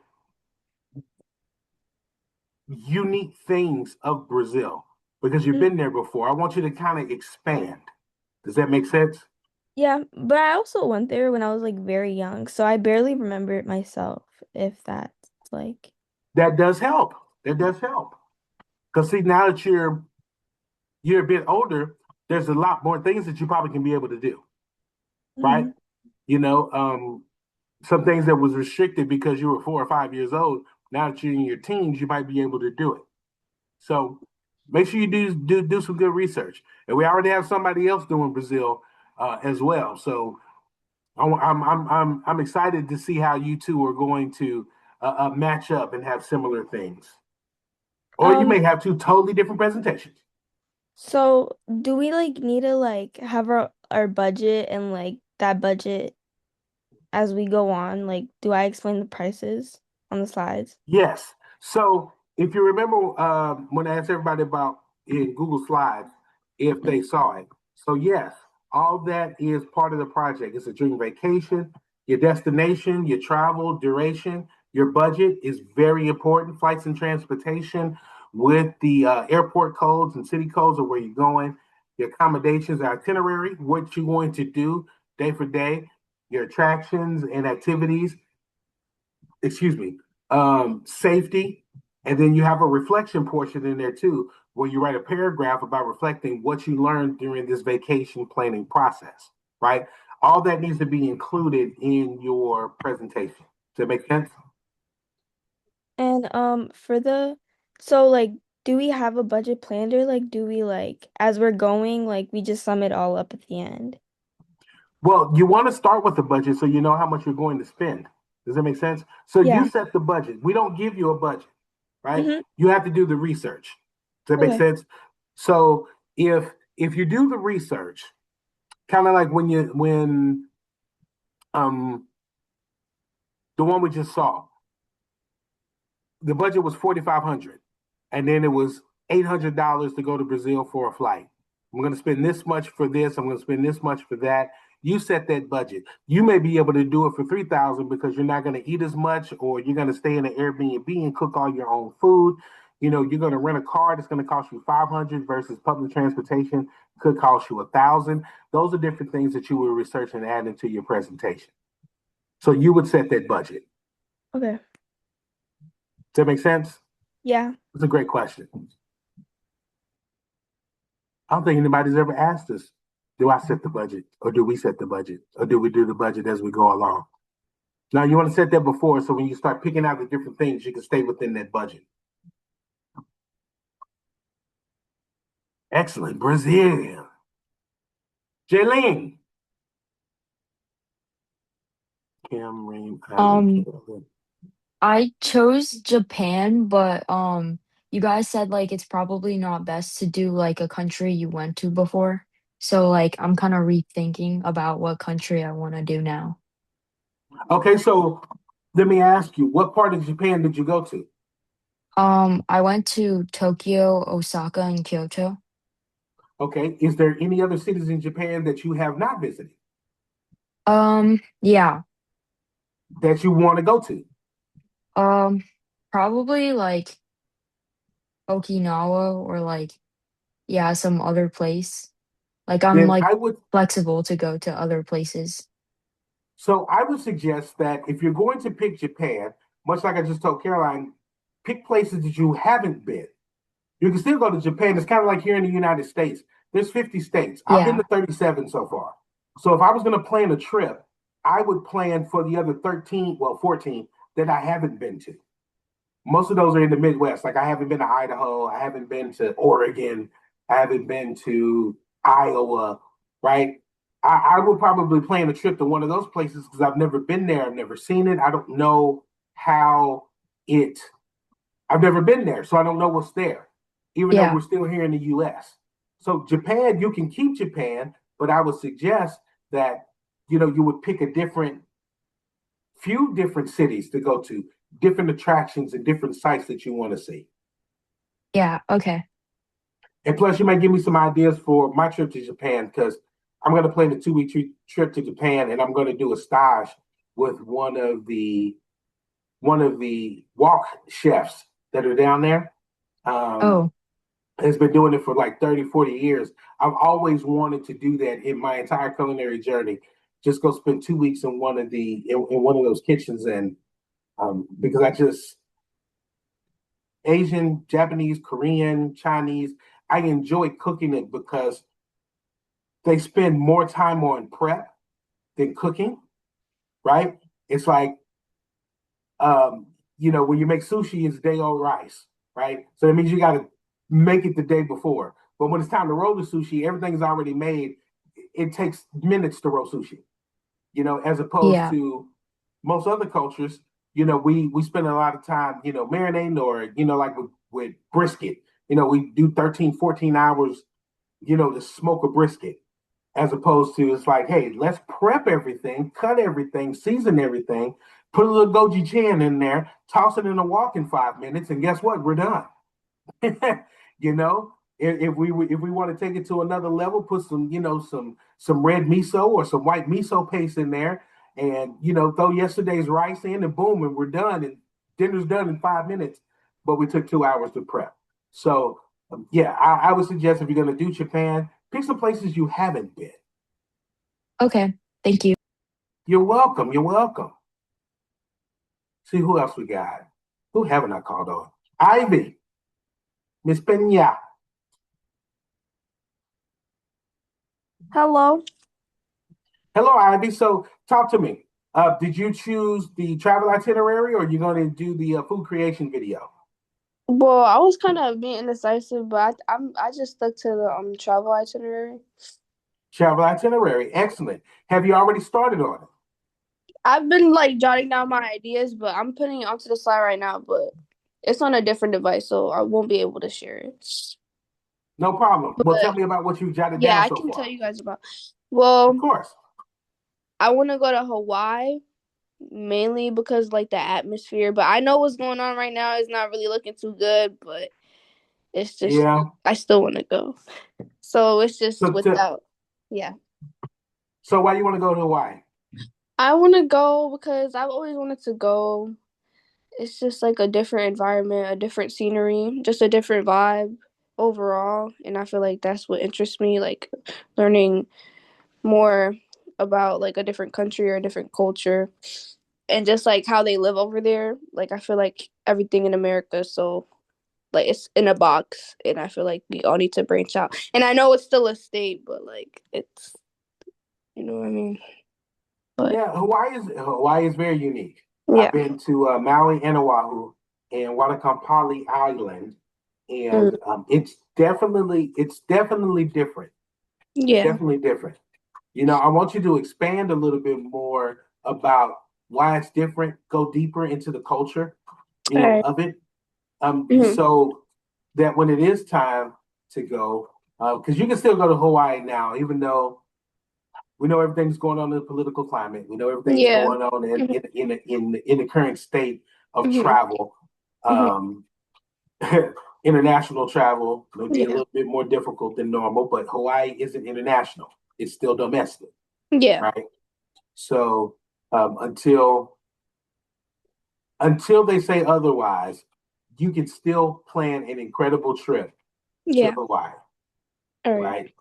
unique things of Brazil because you've been there before. I want you to kind of expand. Does that make sense? Yeah, but I also went there when I was like very young, so I barely remember it myself, if that's like. That does help. That does help. Because see, now that you're a bit older, there's a lot more things that you probably can be able to do, right? Mhm. You know, some things that was restricted because you were 4 or 5 years old. Now that you're in your teens, you might be able to do it. So make sure you do some good research. And we already have somebody else doing Brazil as well. So I'm excited to see how you two are going to match up and have similar things. Or you Um, may have two totally different presentations. so do we like need to like have our budget and like that budget as we go on? Like, do I explain the prices on the slides? Yes. So if you remember when I asked everybody about in Google Slides if they saw it. So yes, all that is part of the project. It's a dream vacation, your destination, your travel duration, your budget is very important. Flights and transportation with the airport codes and city codes of where you're going, your accommodations, itinerary, what you're going to do day for day, your attractions and activities, excuse me, safety, and then you have a reflection portion in there too, where you write a paragraph about reflecting what you learned during this vacation planning process, right? All that needs to be included in your presentation. Does that make sense? And for the so like do we have a budget planned or like do we like as we're going like we just sum it all up at the end? Well, you want to start with the budget so you know how much you're going to spend. Does that make sense? So you Yeah. set the budget. We don't give you a budget, right? Mm-hmm. You have to do the research. Does that make Okay. sense? So if you do the research, kind of like when um the one we just saw, the budget was 4,500, and then it was $800 to go to Brazil for a flight. I'm going to spend this much for this. I'm going to spend this much for that. You set that budget. You may be able to do it for 3,000 because you're not going to eat as much, or you're going to stay in an Airbnb and cook all your own food. You're going to rent a car that's going to cost you 500 versus public transportation could cost you 1,000. Those are different things that you will research and add into your presentation. So you would set that budget. Okay. Does that make sense? Yeah. It's a great question. I don't think anybody's ever asked us, do I set the budget or do we set the budget or do we do the budget as we go along? Now you want to set that before, so when you start picking out the different things, you can stay within that budget. Excellent. Brazil. Jaylene. Cameroon, Island, I chose Japan, but you guys said like it's probably not best to do like a country you went to before. So like I'm kind of rethinking about what country I want to do now. Okay, so let me ask you, what part of Japan did you go to? I went to Tokyo, Osaka, and Kyoto. Okay, is there any other cities in Japan that you have not visited Yeah. that you want to go to? Probably like Okinawa or like yeah, some other place. Like I'm Then like I would, flexible to go to other places. so I would suggest that if you're going to pick Japan, much like I just told Caroline, pick places that you haven't been. You can still go to Japan. It's kind of like here in the United States. There's 50 states. I've been Yeah. to 37 so far. So if I was going to plan a trip, I would plan for the other 13, well, 14 that I haven't been to. Most of those are in the Midwest. Like I haven't been to Idaho, I haven't been to Oregon, I haven't been to Iowa, right? I would probably plan a trip to one of those places because I've never been there. I've never seen it. I don't know how it, I've never been there. So I don't know what's there, even though Yeah. we're still here in the US. So Japan, you can keep Japan, but I would suggest that, you would pick a few different cities to go to, different attractions and different sites that you want to see. Yeah. Okay. And plus, you might give me some ideas for my trip to Japan because I'm going to plan a 2 week trip to Japan, and I'm going to do a stage with one of the walk chefs that are down there. Um, Oh, has been doing it for like 30, 40 years. I've always wanted to do that in my entire culinary journey. Just go spend 2 weeks in one of those kitchens, and because I just Asian, Japanese, Korean, Chinese. I enjoy cooking it because they spend more time on prep than cooking, right? It's like, when you make sushi, it's day old rice, right? So that means you got to make it the day before. But when it's time to roll the sushi, everything's already made. It takes minutes to roll sushi, as opposed yeah. to most other cultures. We spend a lot of time, marinating or, like with brisket, we do 13, 14 hours, to smoke a brisket, as opposed to it's like, hey, let's prep everything, cut everything, season everything, put a little gochujang in there, toss it in a wok in 5 minutes, and guess what? We're done. you know, if we want to take it to another level, put some red miso or some white miso paste in there, and throw yesterday's rice in, and boom, and we're done, and dinner's done in 5 minutes. But we took 2 hours to prep. So yeah, I would suggest if you're going to do Japan, pick some places you haven't been. Okay. Thank you. You're welcome. You're welcome. See who else we got. Who haven't I called on? Ivy, Miss Pena. Hello. Hello, Ivy. So talk to me. Did you choose the travel itinerary, or are you going to do the food creation video? Well, I was kind of being indecisive, but I just stuck to the travel itinerary. Travel itinerary. Excellent. Have you already started on it? I've been like jotting down my ideas, but I'm putting it onto the slide right now, but it's on a different device, so I won't be able to share it. No problem. Well, tell But me about what you've jotted yeah, down I so can tell far. you guys about. Of Well, course. I want to go to Hawaii mainly because like the atmosphere, but I know what's going on right now is not really looking too good, but it's just Yeah. I still want to go. So it's just So, to, without yeah. so why you want to go to Hawaii? I want to go because I've always wanted to go. It's just like a different environment, a different scenery, just a different vibe overall. And I feel like that's what interests me, like learning more about like a different country or a different culture and just like how they live over there. Like I feel like everything in America is so like it's in a box and I feel like we all need to branch out. And I know it's still a state, but like it's you know what I mean? But Yeah, Hawaii is very unique. yeah. I've been to Maui and Oahu and Wanakampali Island, Mm. and it's definitely different. It's Yeah. definitely different. You know, I want you to expand a little bit more about why it's different. Go deeper into the culture, All right. of it. Mhm. So that when it is time to go, because you can still go to Hawaii now, even though we know everything's going on in the political climate. We know everything's Yeah. going on in Mhm. in the current state of Mhm. travel. Mhm. Um, International travel may be a Yeah. little bit more difficult than normal, but Hawaii isn't international. It's still domestic, Yeah. right? So until they say otherwise, you can still plan an incredible trip to Yeah. Hawaii, All right. right?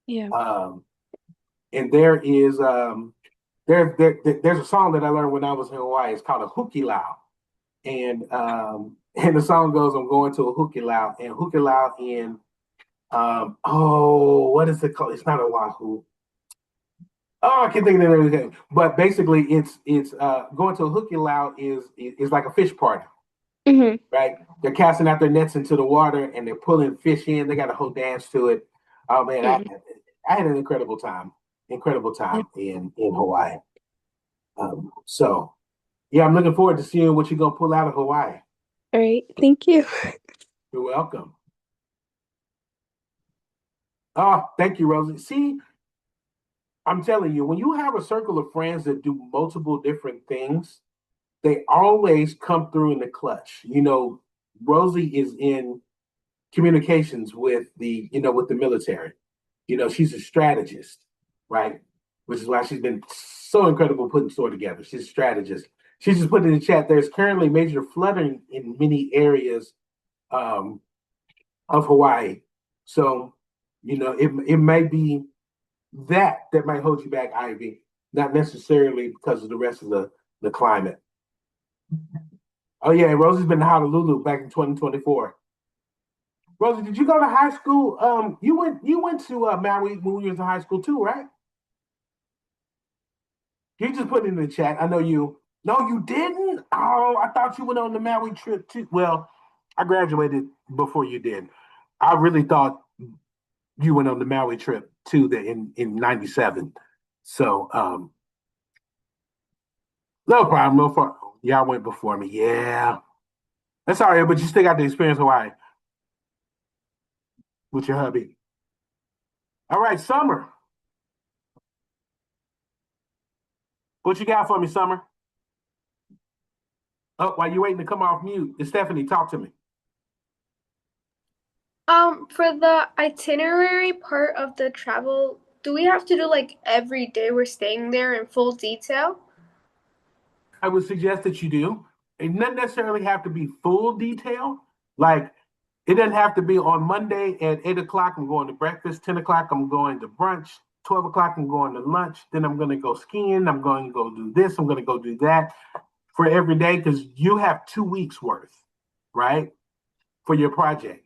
Yeah. Um, and there's a song that I learned when I was in Hawaii. It's called a hukilau, and the song goes, "I'm going to a hukilau," and hukilau in what is it called? It's not Oahu. Oh, I can't think of the name. But basically, it's going to a hukilau is like a fish party, Mhm. right? They're casting out their nets into the water and they're pulling fish in. They got a whole dance to it. Oh man, Mhm. I had an incredible Yeah. time in Hawaii. So yeah, I'm looking forward to seeing what you're gonna pull out of Hawaii. All right. Thank you. You're welcome. Oh, thank you, Rosie. See, I'm telling you, when you have a circle of friends that do multiple different things, they always come through in the clutch. You know, Rosie is in communications with with the military. You know, she's a strategist, right? Which is why she's been so incredible putting S.O.A.R together. She's a strategist. She's just put in the chat. There's currently major flooding in many areas um, of Hawaii. So, it may be that might hold you back, Ivy, not necessarily because of the rest of the climate. Oh yeah, Rosie's been to Honolulu back in 2024. Rosie, did you go to high school? You went to Maui when you was in high school too, right? You just put it in the chat. I know you. No, you didn't. Oh, I thought you went on the Maui trip too. Well, I graduated before you did. I really thought you went on the Maui trip too. That in '97. So no problem. No problem. Y'all went before me. Yeah, that's all right. But you still got to experience Hawaii with your hubby. All right, Summer. What you got for me, Summer? Oh, while you waiting to come off mute, Stephanie, talk to me. For the itinerary part of the travel, do we have to do like every day we're staying there in full detail? I would suggest that you do. It doesn't necessarily have to be full detail. Like it doesn't have to be on Monday at 8 o'clock. I'm going to breakfast. 10 o'clock. I'm going to brunch. 12 o'clock. I'm going to lunch. Then I'm going to go skiing. I'm going to go do this. I'm going to go do that for every day because you have 2 weeks worth, right, for your project.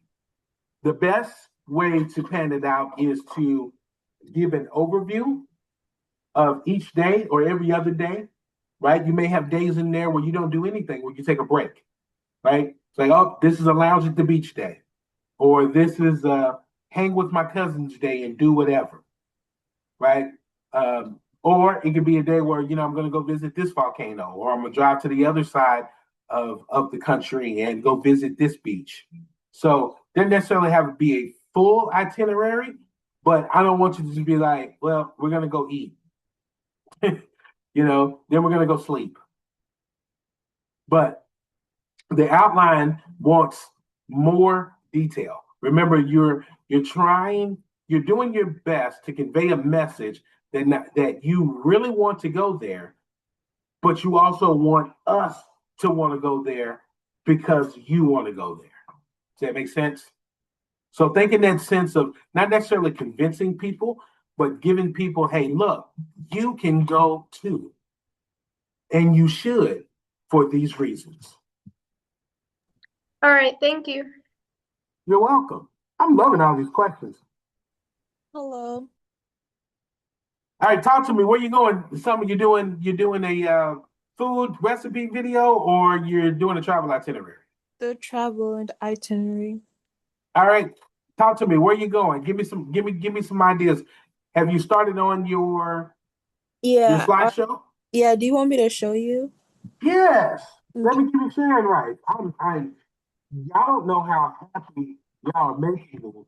The best way to plan it out is to give an overview of each day or every other day, right? You may have days in there where you don't do anything, where you take a break, right? It's like, oh, this is a lounge at the beach day, or this is a hang with my cousins day and do whatever, right? Or it could be a day where I'm going to go visit this volcano, or I'm going to drive to the other side of the country and go visit this beach. So doesn't necessarily have to be a full itinerary, but I don't want you to just be like, well, we're going to go eat, then we're going to go sleep. But the outline wants more detail. Remember, you're doing your best to convey a message that you really want to go there, but you also want us to want to go there because you want to go there. Does that make sense? So think in that sense of not necessarily convincing people, but giving people, hey, look, you can go too. And you should for these reasons. All right, thank you. You're welcome. I'm loving all these questions. Hello. All right, talk to me. Where you going? Something you're doing a food recipe video, or you're doing a travel itinerary? The travel and itinerary. All right, talk to me. Where you going? Give me some ideas. Have you started on your Yeah, slideshow? yeah. Do you want me to show you? Yes. Let Okay. me keep it sharing right. Y'all don't know how happy y'all are making me.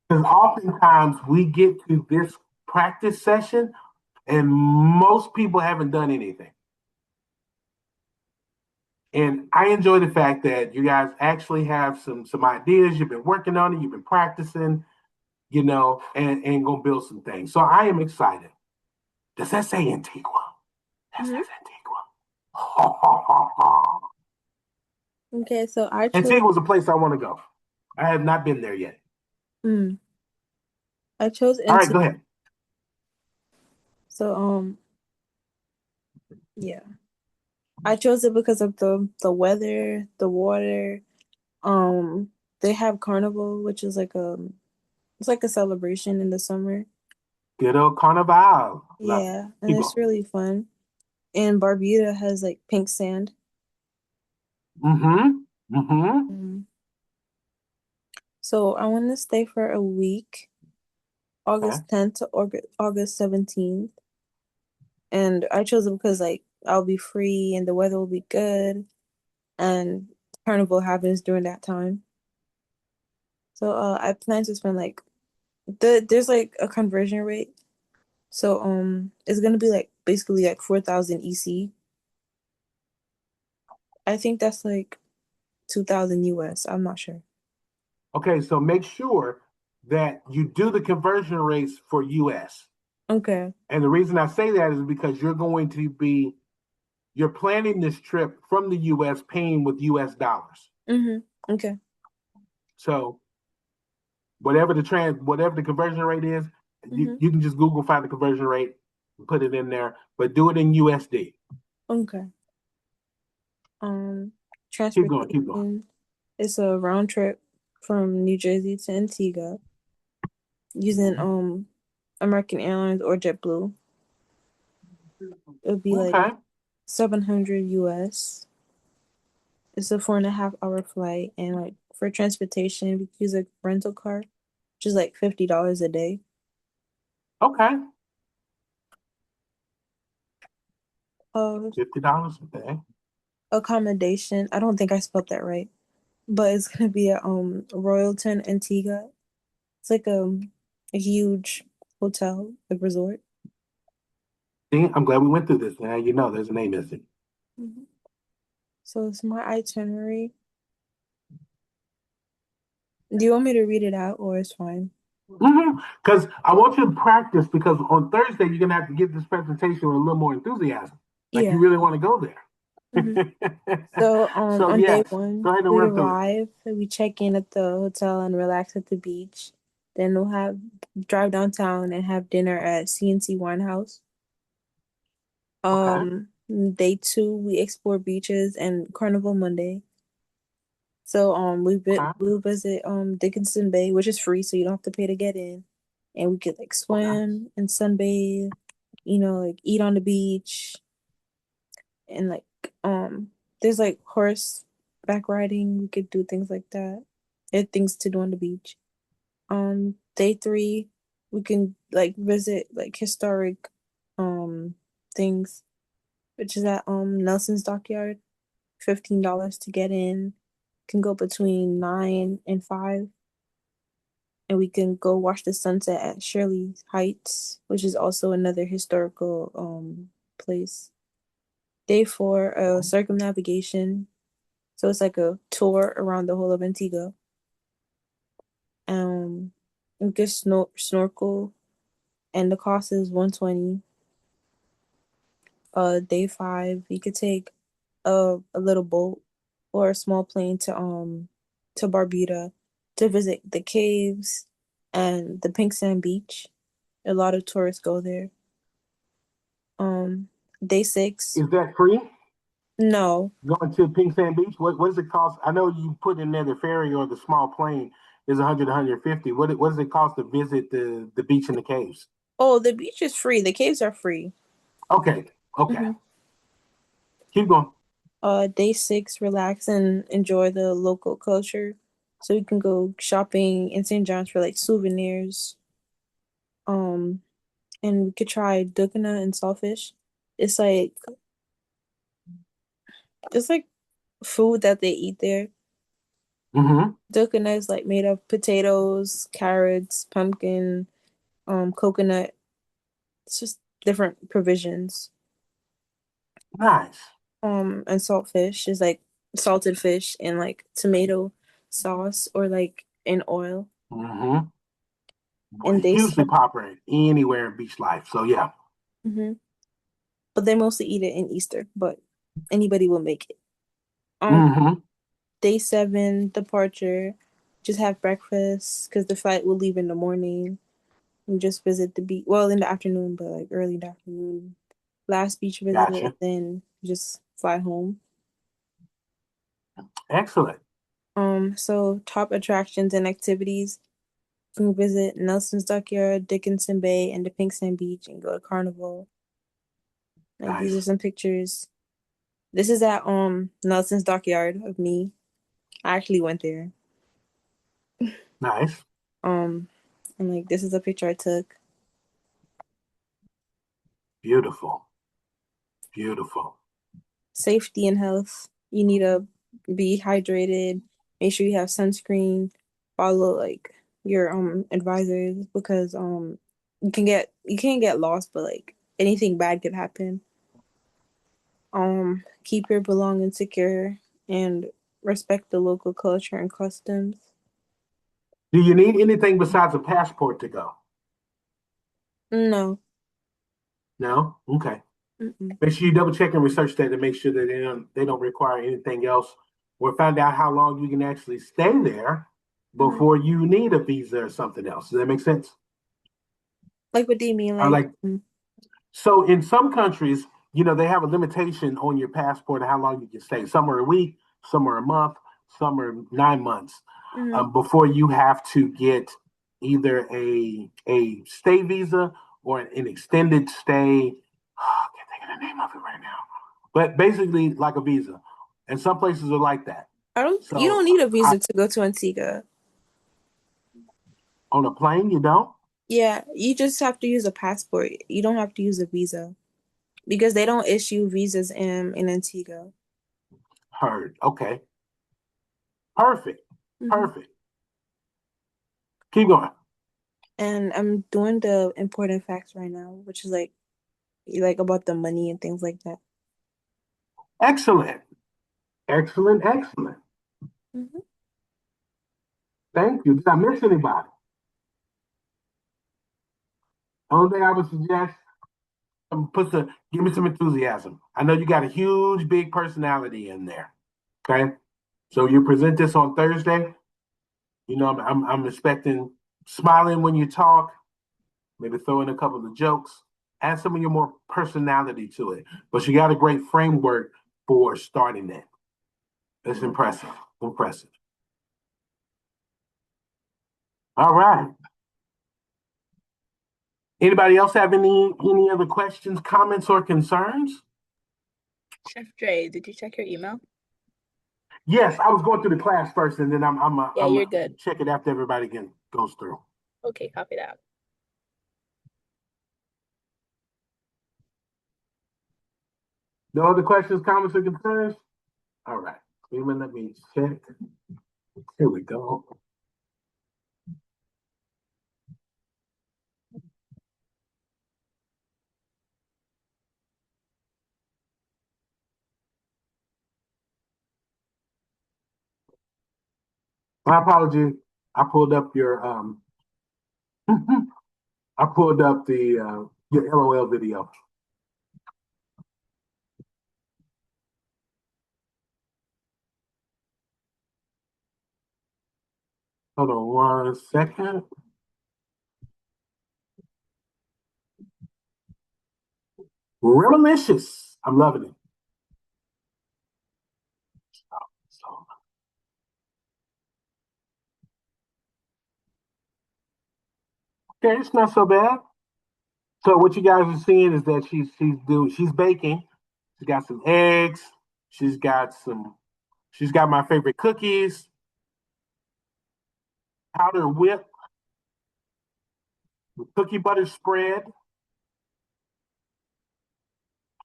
Because oftentimes we get to this practice session and most people haven't done anything. And I enjoy the fact that you guys actually have some ideas. You've been working on it. You've been practicing, and gonna build some things. So I am excited. Does that say Antigua? That says Mhm. Antigua. Okay, so I chose. Antigua is a place I want to go. I have not been there yet. Mm, I chose All right, Antigua. go ahead. So yeah, I chose it because of the weather, the water. They have carnival, which is like it's like a celebration in the summer. Good old Carnival. Love it. Yeah, and Keep it's going. really fun. And Barbuda has like pink sand. Mm-hmm. Mm-hmm. Mm. So I want to stay for a week, Okay. August 10th to August 17th. And I chose it because like I'll be free and the weather will be good and carnival happens during that time. So I plan to spend like there's like a conversion rate. So it's gonna be like basically like 4,000 EC. I think that's like 2,000 US. I'm not sure. Okay, so make sure that you do the conversion rates for US. Okay. And the reason I say that is because you're planning this trip from the US paying with US dollars. Mm-hmm. Okay. So whatever the conversion rate is, Mm-hmm. you can just Google find the conversion rate and put it in there, but do it in USD. Okay. Um, Keep going, keep going. transportation. It's a round trip from New Jersey to Antigua using American Airlines or JetBlue. It would be like Okay. 700 US. It's a 4.5 hour flight, and like for transportation, we use a rental car, which is like $50 a day. Okay. $50 a day. Accommodation. I don't think I spelled that right, but it's gonna be at Royalton Antigua. It's like a huge hotel, like resort. See, I'm glad we went through this. Now you know there's a name missing. Mhm. So it's my itinerary. Do you want me to read it out or it's fine? Because I want you to practice because on Thursday you're gonna have to give this presentation with a little more enthusiasm. Like you Yeah. really want to go hmm there. So So on day yes, one, go ahead and we run through it. arrive, we check in at the hotel and relax at the beach. Then we'll have drive downtown and have dinner at CNC Winehouse. Okay. Day two, we explore beaches and Carnival Monday. So Okay. we'll visit Dickinson Bay, which is free, so you don't have to pay to get in. And we could like Okay. swim and sunbathe, like eat on the beach and like there's like horseback riding. We could do things like that. There are things to do on the beach. Day three, we can like visit like historic things, which is at Nelson's Dockyard. $15 to get in. Can go between 9 and 5. And we can go watch the sunset at Shirley Heights, which is also another historical place. Day four, circumnavigation. So it's like a tour around the whole of Antigua. We can snorkel, and the cost is 120. Day five, you could take a little boat or a small plane to Barbuda to visit the caves and the pink sand beach. A lot of tourists go there. Um, Day six, Is that free? no. Going to Pink Sand Beach? What does it cost? I know you put in there the ferry or the small plane is 100, 150. What does it cost to visit the beach and the caves? Oh, the beach is free. The caves are free. Okay. Okay. Mhm. Keep going. Day 6, relax and enjoy the local culture. So we can go shopping in St. John's for like souvenirs. Um, and we could try dukana and saltfish. It's like it's like food that they eat there. Mm-hmm. Dukana is like made of potatoes, carrots, pumpkin, coconut. It's just different provisions. Nice. And saltfish is like salted fish and like tomato sauce or like in oil. Mm-hmm. And they Hugely popular anywhere in beach life. So yeah. hmm but they mostly eat it in Easter, but anybody will make it. Um, Mm-hmm. Day 7 departure, just have breakfast because the flight will leave in the morning. And just visit the beach. Well, in the afternoon, but like early in the afternoon. Last beach visit, and Gotcha. then just fly home. Excellent. So top attractions and activities. You can visit Nelson's Dockyard, Dickinson Bay, and the Pink Sand Beach, and go to Carnival. Like these are Nice. some pictures. This is at Nelson's Dockyard of me. I actually went there. Nice. Um, and like this is a picture I took. Beautiful. Beautiful. Safety and health. You need to be hydrated. Make sure you have sunscreen. Follow like your advisors because you can't get lost, but like anything bad could happen. Keep your belongings secure and respect the local culture and customs. Do you need anything besides a passport to go? No. No? Okay. Mm-mm. Make sure you double check and research that to make sure that they don't require anything else or find out how long you can actually stay there Mhm. before you need a visa or something else. Does that make sense? Like what do you mean? I Like like so in some countries, they have a limitation on your passport of how long you can stay. Some are a week, some are a month, some are 9 months. mhm. Before you have to get either a stay visa or an extended stay. I can't think of the name of it right now. But basically, like a visa, and some places are like that. I don't you don't So need a visa to go to Antigua. on a plane, you don't. Yeah, you just have to use a passport. You don't have to use a visa because they don't issue visas in Antigua. Heard. Okay. Perfect. hmm Perfect. Keep going. And I'm doing the important facts right now, which is like about the money and things like that. Excellent. Excellent. Excellent. hmm Thank you. Did I miss anybody? Only thing I would suggest, give me some enthusiasm. I know you got a huge, big personality in there. Okay, so you present this on Thursday. I'm expecting smiling when you talk, maybe throw in a couple of jokes, add some of your more personality to it. But you got a great framework for starting that. It's impressive. Impressive. All right. Anybody else have any other questions, comments, or concerns? Chef Dre, did you check your email? Yes, I was going through the class first, and then Yeah, I'm you're good. check it after everybody goes through. Okay, copy that. No other questions, comments, or concerns? All right. Let me check. Here we go. My apology. I pulled up your I pulled up the your LOL video. Hold on 1 second. Remalicious. I'm loving it. So, okay, it's not so bad. So what you guys are seeing is that she's baking. She's got some eggs. She's got my favorite cookies, powder whip, with cookie butter spread.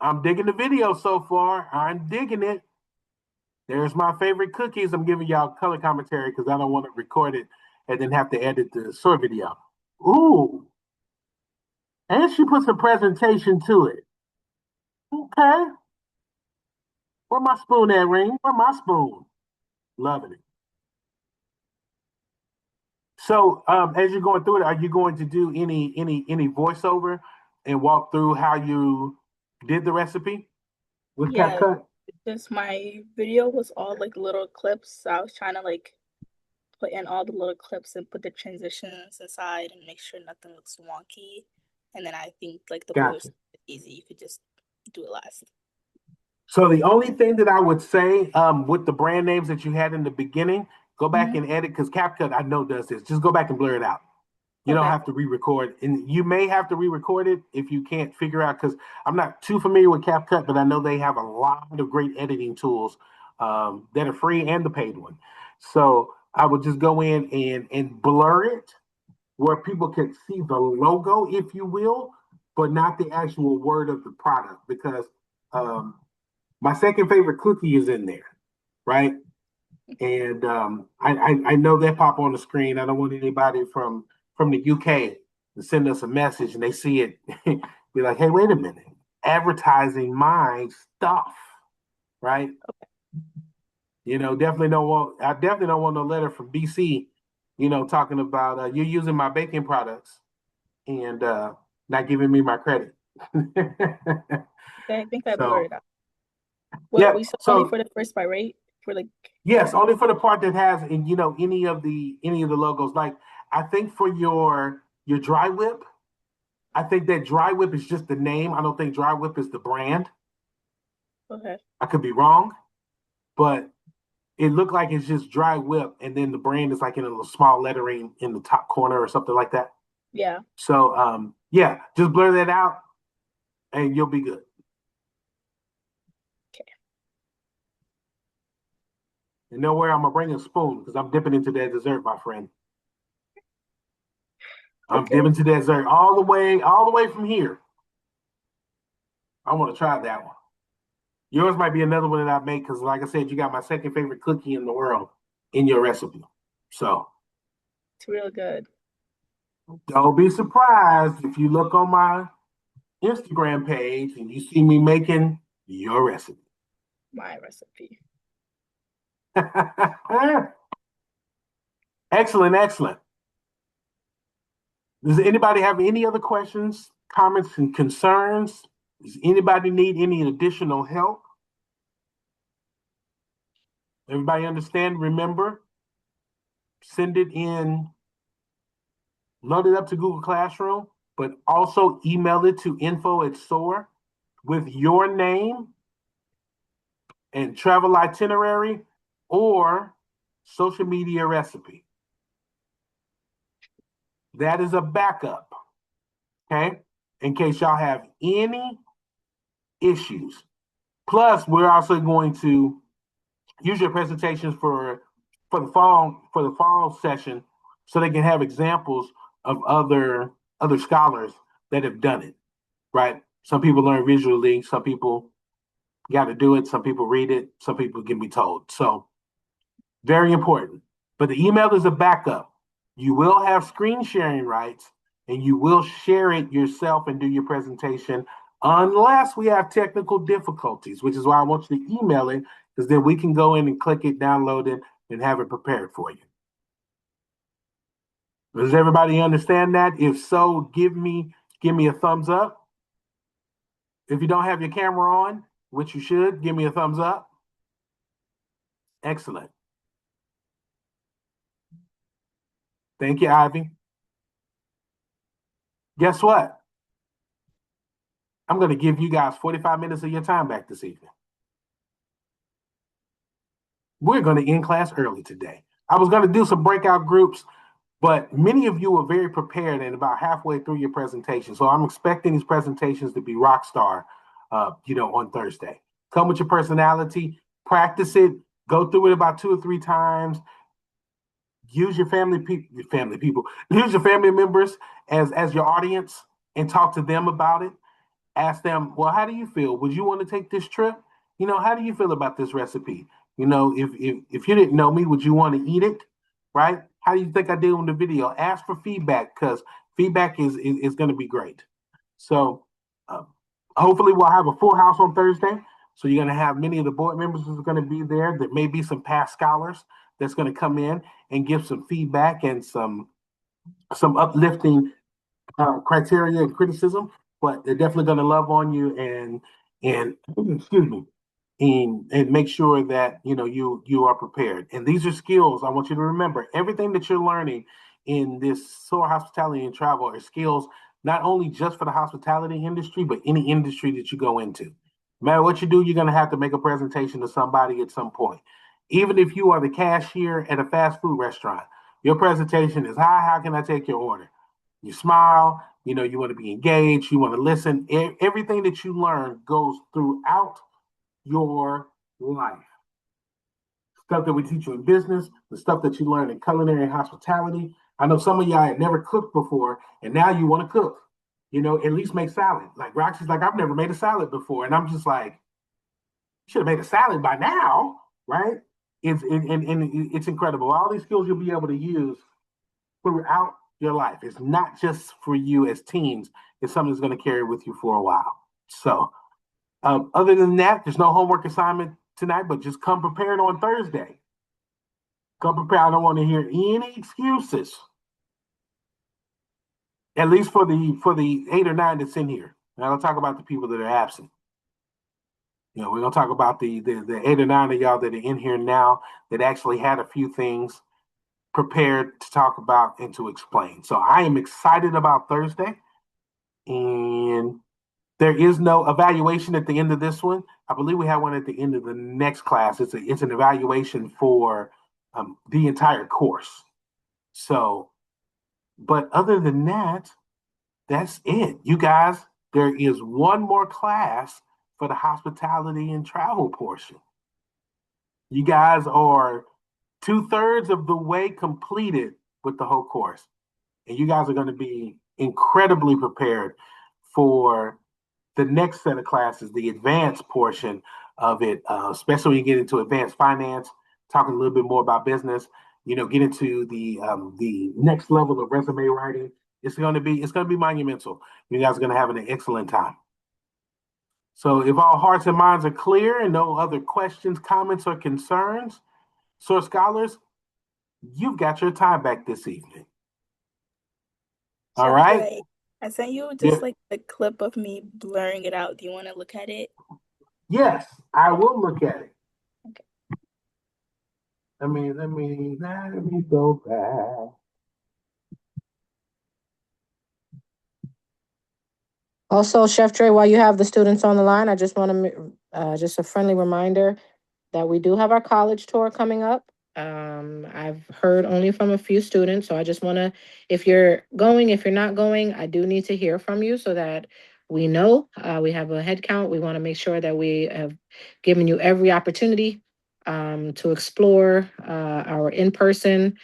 I'm digging the video so far. I'm digging it. There's my favorite cookies. I'm giving y'all color commentary because I don't want to record it and then have to edit the short video. Ooh. And she puts a presentation to it. Okay. Where my spoon at, Ring? Where my spoon? Loving it. So as you're going through it, are you going to do any voiceover and walk through how you did the recipe with Yeah, CapCut? just my video was all like little clips. So I was trying to like put in all the little clips and put the transitions inside and make sure nothing looks wonky. And then I think like the voice Gotcha. is easy. You could just do it last. So the only thing that I would say with the brand names that you had in the beginning, go back Mhm. and edit because CapCut I know does this. Just go back and blur it out. You don't Okay. have to re-record, and you may have to re-record it if you can't figure out. Because I'm not too familiar with CapCut, but I know they have a lot of great editing tools that are free and the paid one. So I would just go in and blur it where people can see the logo, if you will, but not the actual word of the product. Because um, my second favorite cookie is in there, right? And I know that pop on the screen. I don't want anybody from the UK to send us a message and they see it, be like, "Hey, wait a minute, advertising my stuff, right?" You know, I definitely don't want no letter from BC, talking about you're using my baking products and not giving me my credit. Okay, I think I blurred So it out. What yeah, we said only so for the first part, right? For like yes, only for the part that has, and any of the logos. Like I think for your dry whip, I think that dry whip is just the name. I don't think dry whip is the brand. okay. I could be wrong, but it looked like it's just dry whip, and then the brand is like in a little small lettering in the top corner or something like that. Yeah. So yeah, just blur that out, and you'll be good. Okay. And know where I'm gonna bring a spoon because I'm dipping into that dessert, my friend. I'm Okay. dipping into that dessert all the way from here. I want to try that one. Yours might be another one that I make because, like I said, you got my second favorite cookie in the world in your recipe. So It's real good. don't be surprised if you look on my Instagram page and you see me making your recipe. My recipe. Excellent, excellent. Does anybody have any other questions, comments, and concerns? Does anybody need any additional help? Everybody understand? Remember, send it in, load it up to Google Classroom, but also email it to info@S.O.A.R with your name and travel itinerary or social media recipe. That is a backup, okay? In case y'all have any issues. Plus, we're also going to use your presentations for the fall session so they can have examples of other scholars that have done it, right? Some people learn visually, some people got to do it, some people read it, some people can be told. So very important. But the email is a backup. You will have screen sharing rights and you will share it yourself and do your presentation unless we have technical difficulties, which is why I want you to email it because then we can go in and click it, download it, and have it prepared for you. Does everybody understand that? If so, give me a thumbs up. If you don't have your camera on, which you should, give me a thumbs up. Excellent. Thank you, Ivy. Guess what? I'm going to give you guys 45 minutes of your time back this evening. We're going to end class early today. I was going to do some breakout groups But many of you are very prepared and about halfway through your presentation. So I'm expecting these presentations to be rock star, on Thursday. Come with your personality, practice it, go through it about 2 or 3 times. Use your people, use your family members as your audience and talk to them about it. Ask them, well, how do you feel? Would you want to take this trip? How do you feel about this recipe? If you didn't know me, would you want to eat it? Right? How do you think I did on the video? Ask for feedback because feedback is going to be great. So uh, hopefully we'll have a full house on Thursday. So you're going to have many of the board members who's going to be there. There may be some past scholars that's going to come in and give some feedback and some uplifting criteria and criticism, but they're definitely going to love on you and excuse me, and make sure that you are prepared. And these are skills I want you to remember. Everything that you're learning in this S.O.A.R hospitality and travel are skills not only just for the hospitality industry, but any industry that you go into. No matter what you do, you're going to have to make a presentation to somebody at some point. Even if you are the cashier at a fast food restaurant, your presentation is, hi, how can I take your order? You smile, you want to be engaged, you want to listen. Everything that you learn goes throughout your life. Stuff that we teach you in business, the stuff that you learn in culinary and hospitality. I know some of y'all had never cooked before, and now you want to cook. At least make salad. Like Roxy's like, I've never made a salad before. And I'm just like, you should have made a salad by now, right? It's incredible. All these skills you'll be able to use throughout your life. It's not just for you as teens. It's something that's going to carry with you for a while. So, other than that, there's no homework assignment tonight, but just come prepared on Thursday. Come prepared. I don't want to hear any excuses. At least for the 8 or 9 that's in here. And I'll talk about the people that are absent. We're gonna talk about the 8 or 9 of y'all that are in here now that actually had a few things prepared to talk about and to explain. So I am excited about Thursday. And there is no evaluation at the end of this one. I believe we have one at the end of the next class. It's an evaluation for the entire course. So, but other than that, that's it. You guys, there is one more class for the hospitality and travel portion. You guys are 2/3 of the way completed with the whole course. And you guys are going to be incredibly prepared for the next set of classes, the advanced portion of it, especially when you get into advanced finance, talking a little bit more about business, get into the next level of resume writing. It's going to be monumental. You guys are going to have an excellent time. So if all hearts and minds are clear and no other questions, comments, or concerns, so scholars, you've got your time back this evening. All right. I sent you Yeah. just like a clip of me blurring it out. Do you want to look at it? Yes, I will look at it. Okay. Let me go back. Also, Chef Trey, while you have the students on the line, I just want to just a friendly reminder that we do have our college tour coming up. I've heard only from a few students, so I just want to, if you're going, if you're not going, I do need to hear from you so that we know. We have a head count. We want to make sure that we have given you every opportunity to explore our in-person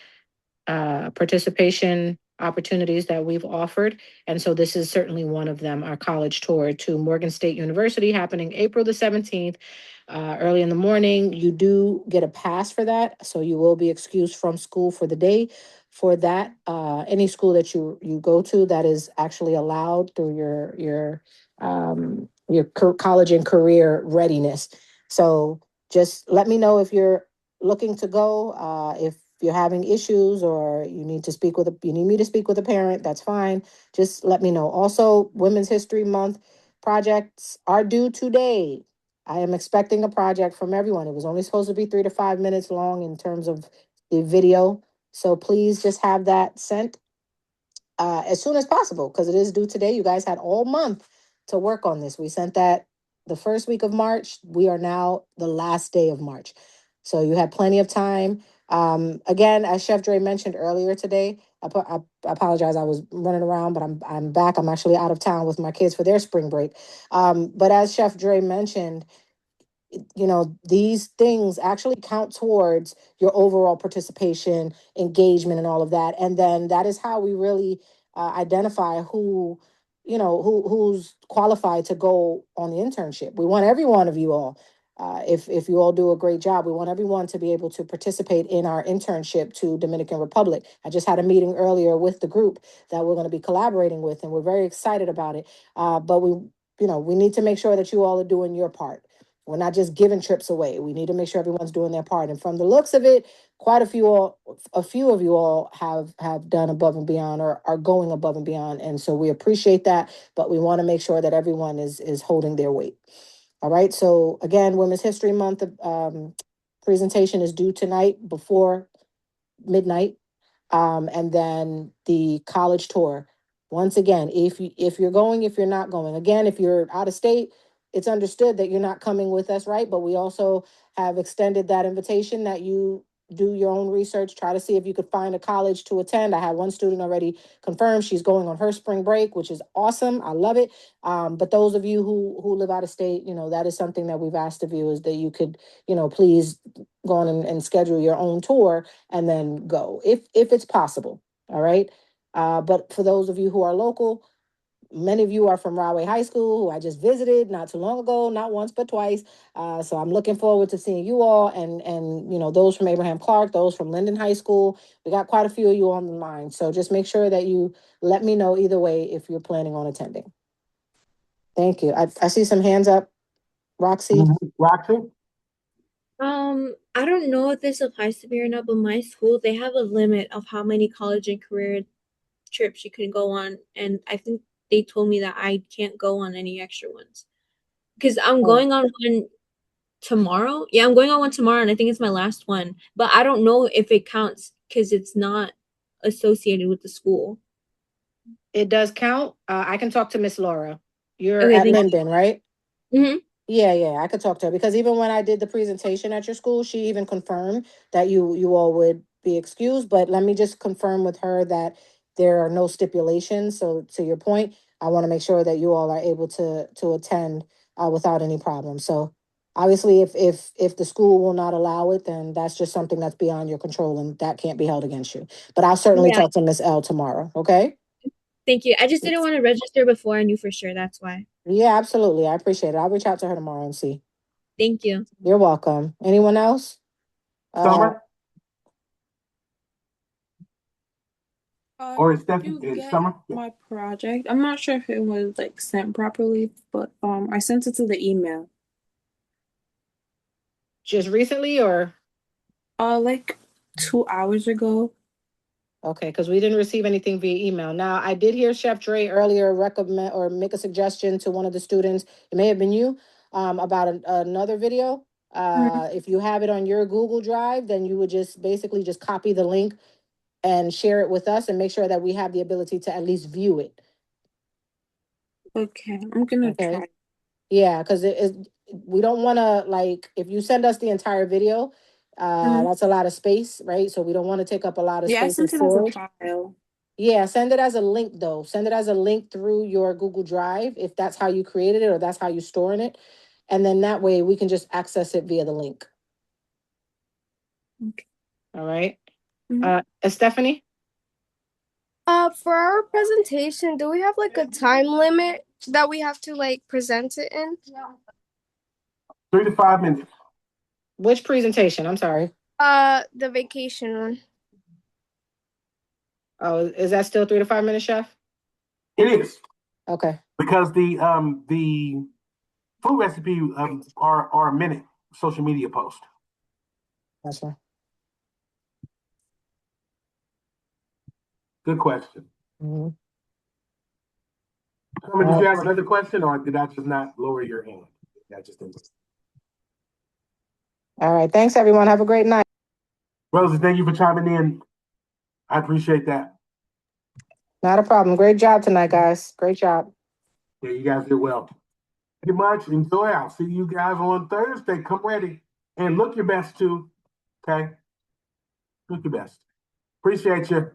participation opportunities that we've offered. And so this is certainly one of them, our college tour to Morgan State University happening April the 17th, early in the morning. You do get a pass for that. So you will be excused from school for the day. For that, any school that you go to that is actually allowed through your college and career readiness. So just let me know if you're looking to go. If you're having issues or you need me to speak with a parent, that's fine. Just let me know. Also, Women's History Month projects are due today. I am expecting a project from everyone. It was only supposed to be 3 to 5 minutes long in terms of the video. So please just have that sent as soon as possible because it is due today. You guys had all month to work on this. We sent that the first week of March. We are now the last day of March. So you had plenty of time. Again, as Chef Dre mentioned earlier today, I apologize. I was running around, but I'm back. I'm actually out of town with my kids for their spring break. But as Chef Dre mentioned, you know, these things actually count towards your overall participation, engagement, and all of that. And then that is how we really identify who, you know, who's qualified to go on the internship. We want every one of you all. If you all do a great job, we want everyone to be able to participate in our internship to Dominican Republic. I just had a meeting earlier with the group that we're going to be collaborating with, and we're very excited about it. But we need to make sure that you all are doing your part. We're not just giving trips away. We need to make sure everyone's doing their part. And from the looks of it, a few of you all have done above and beyond, or are going above and beyond. And so we appreciate that, but we want to make sure that everyone is holding their weight. All right. So again, Women's History Month presentation is due tonight before midnight. And then the college tour. Once again, if you're going, if you're not going, again, if you're out of state, it's understood that you're not coming with us, right? But we also have extended that invitation that you do your own research, try to see if you could find a college to attend. I had one student already confirmed she's going on her spring break, which is awesome. I love it. But those of you who live out of state, you know, that is something that we've asked of you, is that you could, you know, please go on and schedule your own tour and then go if it's possible. All right. But for those of you who are local, many of you are from Rahway High School, who I just visited not too long ago, not once but twice. So I'm looking forward to seeing you all, and you know, those from Abraham Clark, those from Linden High School. We got quite a few of you on the line. So just make sure that you let me know either way if you're planning on attending. Thank you. I see some hands up. Roxy. Roxy? I don't know if this applies to me or not, but my school, they have a limit of how many college and career trips you can go on, and I think they told me that I can't go on any extra ones. Because I'm going on one tomorrow. Yeah, I'm going on one tomorrow, and I think it's my last one. But I don't know if it counts because it's not associated with the school. It does count. I can talk to Miss Laura. You're Okay, at thank Linden, right? Mm-hmm. Yeah, I could talk to her, because even when I did the presentation at your school, she even confirmed that you all would be excused. But let me just confirm with her that there are no stipulations. So to your point, I want to make sure that you all are able to attend without any problem. So obviously, if the school will not allow it, then that's just something that's beyond your control, and that can't be held against you. But I'll certainly Yeah. talk to Miss L tomorrow. Okay. Thank you. I just didn't want to register before I knew for sure. That's why. Yeah, absolutely. I appreciate it. I'll reach out to her tomorrow and see. Thank you. You're welcome. Anyone else? Summer? Or is You Stephanie? get Summer? my project. I'm not sure if it was like sent properly, but I sent it to the email. Just recently, or? Like 2 hours ago. Okay, because we didn't receive anything via email. Now, I did hear Chef Dre earlier recommend or make a suggestion to one of the students, it may have been you, about another video. If you have it on your Google Drive, then you would just basically just copy the link and share it with us, and make sure that we have the ability to at least view it. Okay, I'm gonna try. Yeah, because we don't want to, like, if you send us the entire video, that's a lot of space, right? So we don't want to take up a lot of Yeah, I space and sent it as a storage. file. Yeah, send it as a link though. Send it as a link through your Google Drive, if that's how you created it or that's how you're storing it. And then that way we can just access it via the link. Okay. All right. Stephanie? For our presentation, do we have like a time limit that we have to like present it in? 3 to 5 minutes. Which presentation? I'm sorry. The vacation one. Oh, is that still 3 to 5 minutes, Chef? It is. Okay. Because the food recipe are a minute social media post. That's right. Good question. Mm-hmm. Did you have another question, or did I just not lower your hand? That just didn't. All right. Thanks, everyone. Have a great night. Rosie, thank you for chiming in. I appreciate that. Not a problem. Great job tonight, guys. Great job. Yeah, you guys did well. Thank you much. Enjoy. I'll see you guys on Thursday. Come ready and look your best too. Okay. Do your best. Appreciate you.